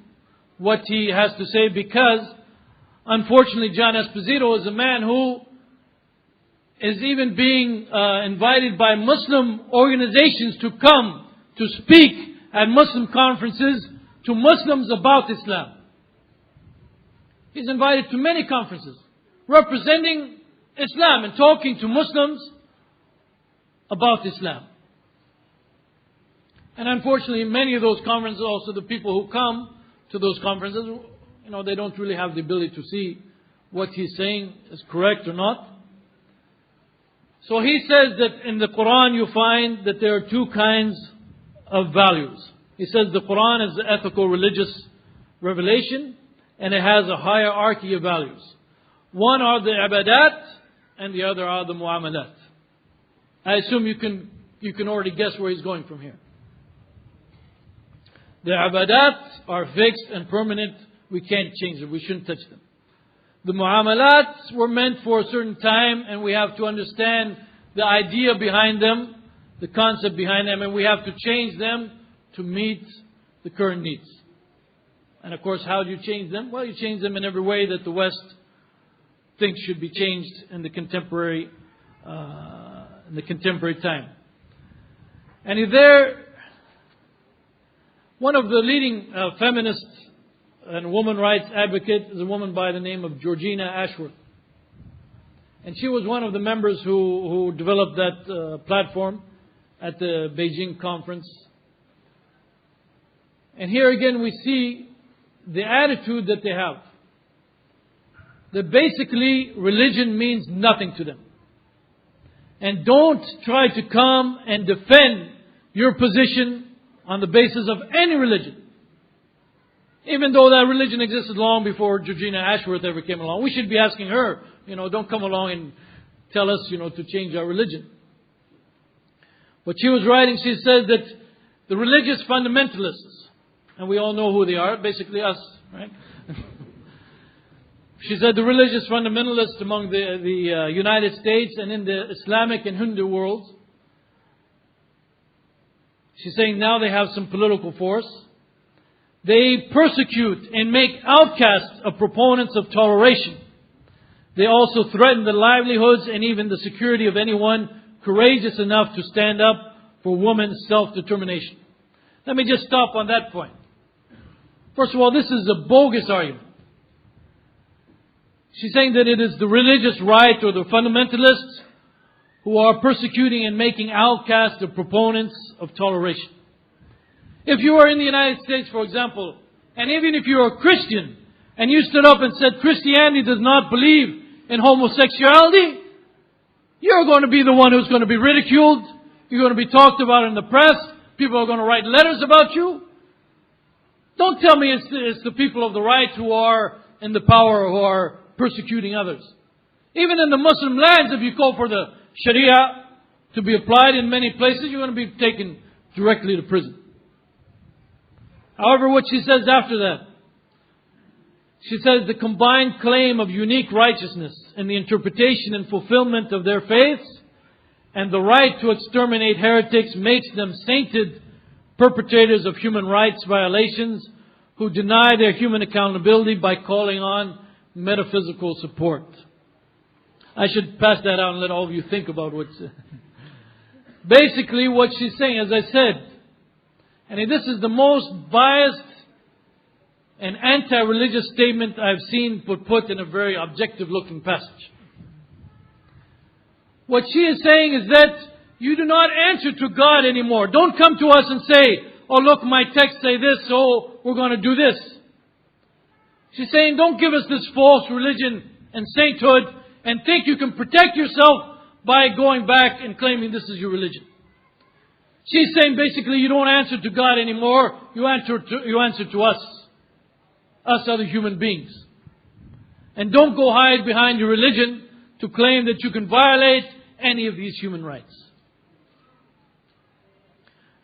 what he has to say, because unfortunately John Esposito is a man who is even being invited by Muslim organizations to come to speak at Muslim conferences to Muslims about Islam. He's invited to many conferences representing Islam and talking to Muslims about Islam. And unfortunately, many of those conferences, also the people who come to those conferences, they don't really have the ability to see what he's saying is correct or not. So he says that in the Quran you find that there are 2 kinds of values. He says the Quran is the ethical religious revelation, and it has a hierarchy of values. One are the ibadat, and the other are the muamalat. I assume you can already guess where he's going from here. The ibadat are fixed and permanent. We can't change them. We shouldn't touch them. The muamalat were meant for a certain time, and we have to understand the idea behind them, the concept behind them, and we have to change them to meet the current needs. And of course, how do you change them? Well, you change them in every way that the West thinks should be changed in the contemporary time. And one of the leading feminists and woman rights advocate is a woman by the name of Georgina Ashworth. And she was one of the members who developed that platform at the Beijing conference. And here again we see the attitude that they have. That basically religion means nothing to them. And don't try to come and defend your position on the basis of any religion. Even though that religion existed long before Georgina Ashworth ever came along. We should be asking her, don't come along and tell us, to change our religion. But she was writing, she said that the religious fundamentalists, and we all know who they are, basically us, right? She said the religious fundamentalists among the United States and in the Islamic and Hindu worlds, she's saying now they have some political force. They persecute and make outcasts of proponents of toleration. They also threaten the livelihoods and even the security of anyone courageous enough to stand up for women's self-determination. Let me just stop on that point. First of all, this is a bogus argument. She's saying that it is the religious right or the fundamentalists who are persecuting and making outcasts of proponents of toleration. If you are in the United States, for example, and even if you are a Christian, and you stood up and said Christianity does not believe in homosexuality, you're going to be the one who's going to be ridiculed. You're going to be talked about in the press. People are going to write letters about you. Don't tell me it's the people of the right who are in the power who are persecuting others. Even in the Muslim lands, if you call for the Sharia to be applied in many places, you're going to be taken directly to prison. However, what she says after that, she says the combined claim of unique righteousness in the interpretation and fulfillment of their faiths and the right to exterminate heretics makes them sainted perpetrators of human rights violations who deny their human accountability by calling on metaphysical support. I should pass that out and let all of you think about what's... Basically what she's saying, as I said, and this is the most biased and anti-religious statement I've seen put in a very objective looking passage. What she is saying is that you do not answer to God anymore. Don't come to us and say, oh look, my texts say this, so we're going to do this. She's saying, don't give us this false religion and sainthood and think you can protect yourself by going back and claiming this is your religion. She's saying basically you don't answer to God anymore, you answer to us other human beings. And don't go hide behind your religion to claim that you can violate any of these human rights.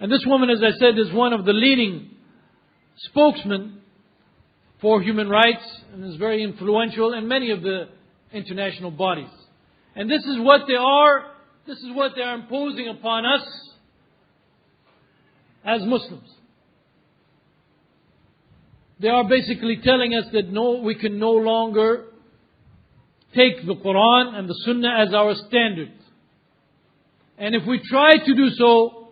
And this woman, as I said, is one of the leading spokesmen for human rights and is very influential in many of the international bodies. And this is what they are. This is what they are imposing upon us as Muslims. They are basically telling us that no, we can no longer take the Quran and the Sunnah as our standard. And if we try to do so,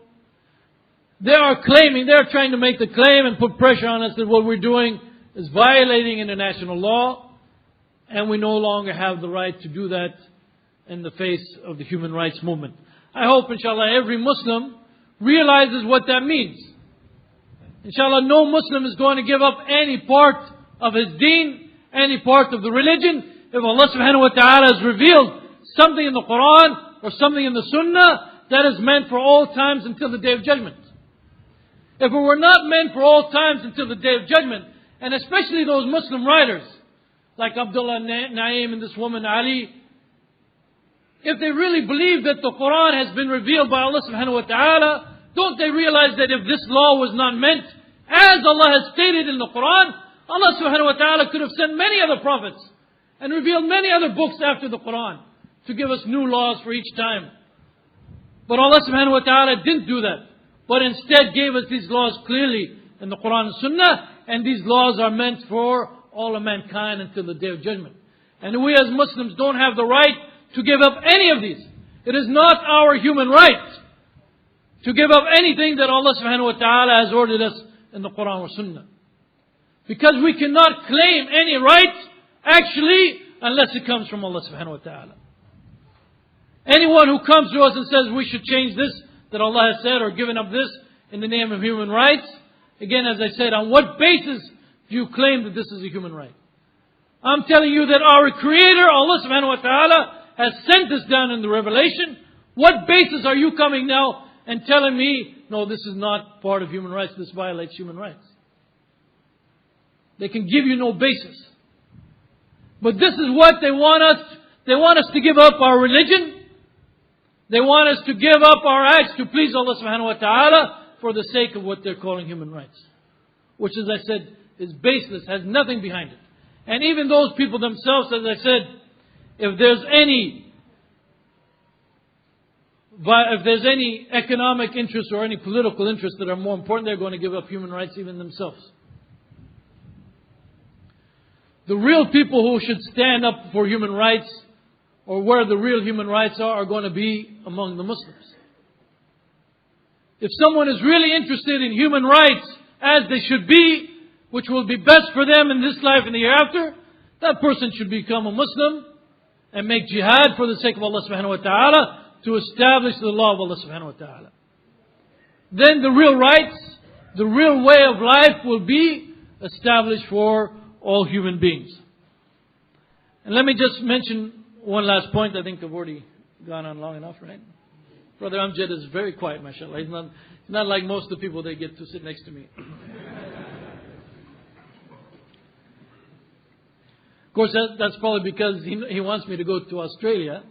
they are trying to make the claim and put pressure on us that what we're doing is violating international law, and we no longer have the right to do that in the face of the human rights movement. I hope, inshallah, every Muslim realizes what that means. Inshallah, no Muslim is going to give up any part of his deen, any part of the religion, if Allah subhanahu wa ta'ala has revealed something in the Quran or something in the Sunnah that is meant for all times until the Day of Judgment. If it were not meant for all times until the Day of Judgment, and especially those Muslim writers like Abdullah Naim and this woman Ali, if they really believe that the Quran has been revealed by Allah subhanahu wa ta'ala, don't they realize that if this law was not meant as Allah has stated in the Quran, Allah subhanahu wa ta'ala could have sent many other prophets and revealed many other books after the Quran to give us new laws for each time. But Allah subhanahu wa ta'ala didn't do that, but instead gave us these laws clearly in the Quran and Sunnah, and these laws are meant for all of mankind until the Day of Judgment. And we as Muslims don't have the right to give up any of these. It is not our human right to give up anything that Allah subhanahu wa ta'ala has ordered us in the Quran or Sunnah. Because we cannot claim any right actually unless it comes from Allah subhanahu wa ta'ala. Anyone who comes to us and says we should change this that Allah has said or given up this in the name of human rights, again, as I said, on what basis do you claim that this is a human right? I'm telling you that our Creator, Allah subhanahu wa ta'ala, has sent this down in the Revelation. What basis are you coming now and telling me, no, this is not part of human rights, this violates human rights? They can give you no basis. But this is what they want us. They want us to give up our religion. They want us to give up our acts to please Allah subhanahu wa ta'ala for the sake of what they're calling human rights. Which, as I said, is baseless, has nothing behind it. And even those people themselves, as I said, if there's any economic interest or any political interest that are more important, they're going to give up human rights even themselves. The real people who should stand up for human rights, or where the real human rights are going to be among the Muslims. If someone is really interested in human rights as they should be, which will be best for them in this life and the hereafter, that person should become a Muslim and make jihad for the sake of Allah subhanahu wa ta'ala to establish the law of Allah subhanahu wa ta'ala. Then the real rights, the real way of life will be established for all human beings. And let me just mention one last point. I think I've already gone on long enough, right? Brother Amjad is very quiet, mashallah. He's not like most of the people that get to sit next to me. Of course, that's probably because he wants me to go to Australia.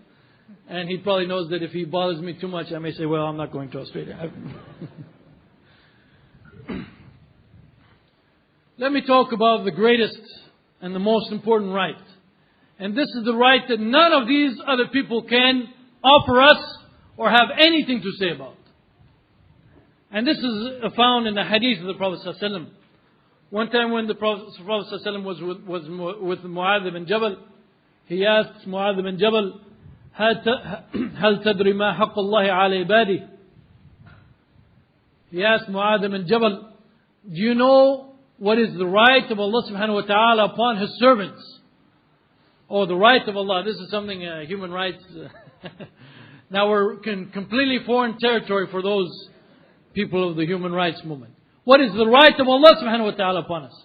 And he probably knows that if he bothers me too much, I may say, well, I'm not going to Australia. Let me talk about the greatest and the most important right. And this is the right that none of these other people can offer us or have anything to say about. And this is found in the Hadith of the Prophet ﷺ. One time when the Prophet ﷺ was with Mu'adh ibn Jabal, he asked Mu'adh ibn Jabal, هل تدري ما حق الله على عباده? He asked Mu'adh ibn Jabal, do you know what is the right of Allah subhanahu wa ta'ala upon His servants? Oh, the right of Allah. This is something, human rights. Now we're in completely foreign territory for those people of the human rights movement. What is the right of Allah subhanahu wa ta'ala upon us?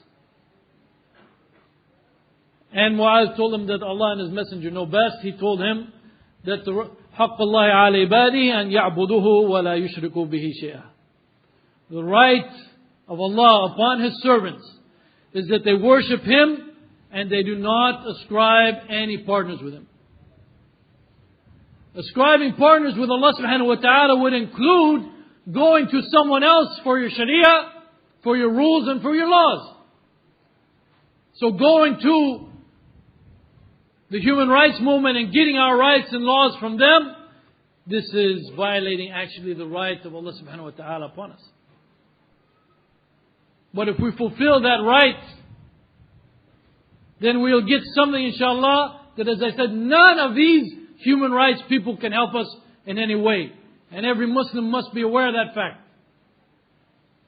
And Mu'adh told him that Allah and His Messenger know best. He told him that the حق الله على عباده أن يعبدوه ولا يشركوا به شيئا. The right of Allah upon His servants is that they worship Him and they do not ascribe any partners with Him. Ascribing partners with Allah subhanahu wa ta'ala would include going to someone else for your Sharia, for your rules and for your laws. So going to the human rights movement and getting our rights and laws from them, this is violating actually the right of Allah subhanahu wa ta'ala upon us. But if we fulfill that right, then we'll get something inshallah that, as I said, none of these human rights people can help us in any way. And every Muslim must be aware of that fact.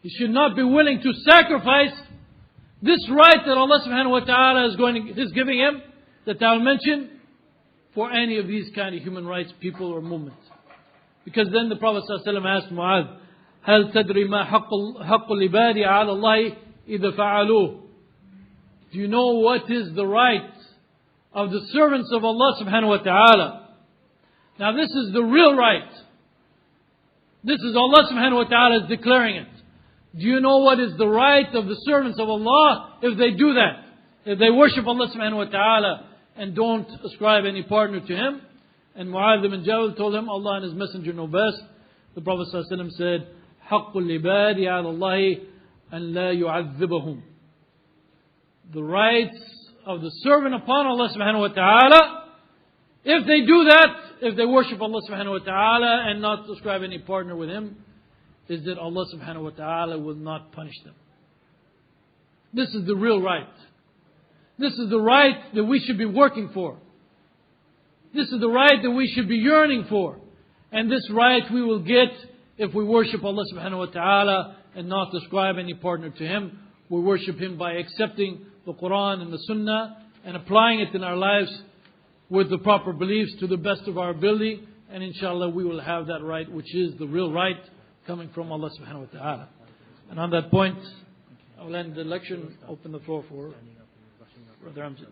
He should not be willing to sacrifice this right that Allah subhanahu wa ta'ala is giving him, that I'll mention, for any of these kind of human rights people or movements. Because then the Prophet ﷺ asked Mu'adh, هل تدري ما حق العباد على الله إذا فعلوه? Do you know what is the right of the servants of Allah subhanahu wa ta'ala? Now this is the real right. This is Allah subhanahu wa ta'ala is declaring it. Do you know what is the right of the servants of Allah if they do that? If they worship Allah subhanahu wa ta'ala and don't ascribe any partner to Him? And Mu'adh ibn Jabal told him, Allah and His Messenger know best. The Prophet ﷺ said, حق العباد على الله أن لا يعذبهم. The rights of the servant upon Allah subhanahu wa ta'ala, if they do that, if they worship Allah subhanahu wa ta'ala and not ascribe any partner with Him, is that Allah subhanahu wa ta'ala will not punish them. This is the real right. This is the right that we should be working for. This is the right that we should be yearning for. And this right we will get if we worship Allah subhanahu wa ta'ala and not ascribe any partner to Him. We worship Him by accepting the Quran and the Sunnah and applying it in our lives with the proper beliefs to the best of our ability. And inshallah we will have that right, which is the real right coming from Allah subhanahu wa ta'ala. And on that point, I will end the lecture and open the floor for Brother Amjad.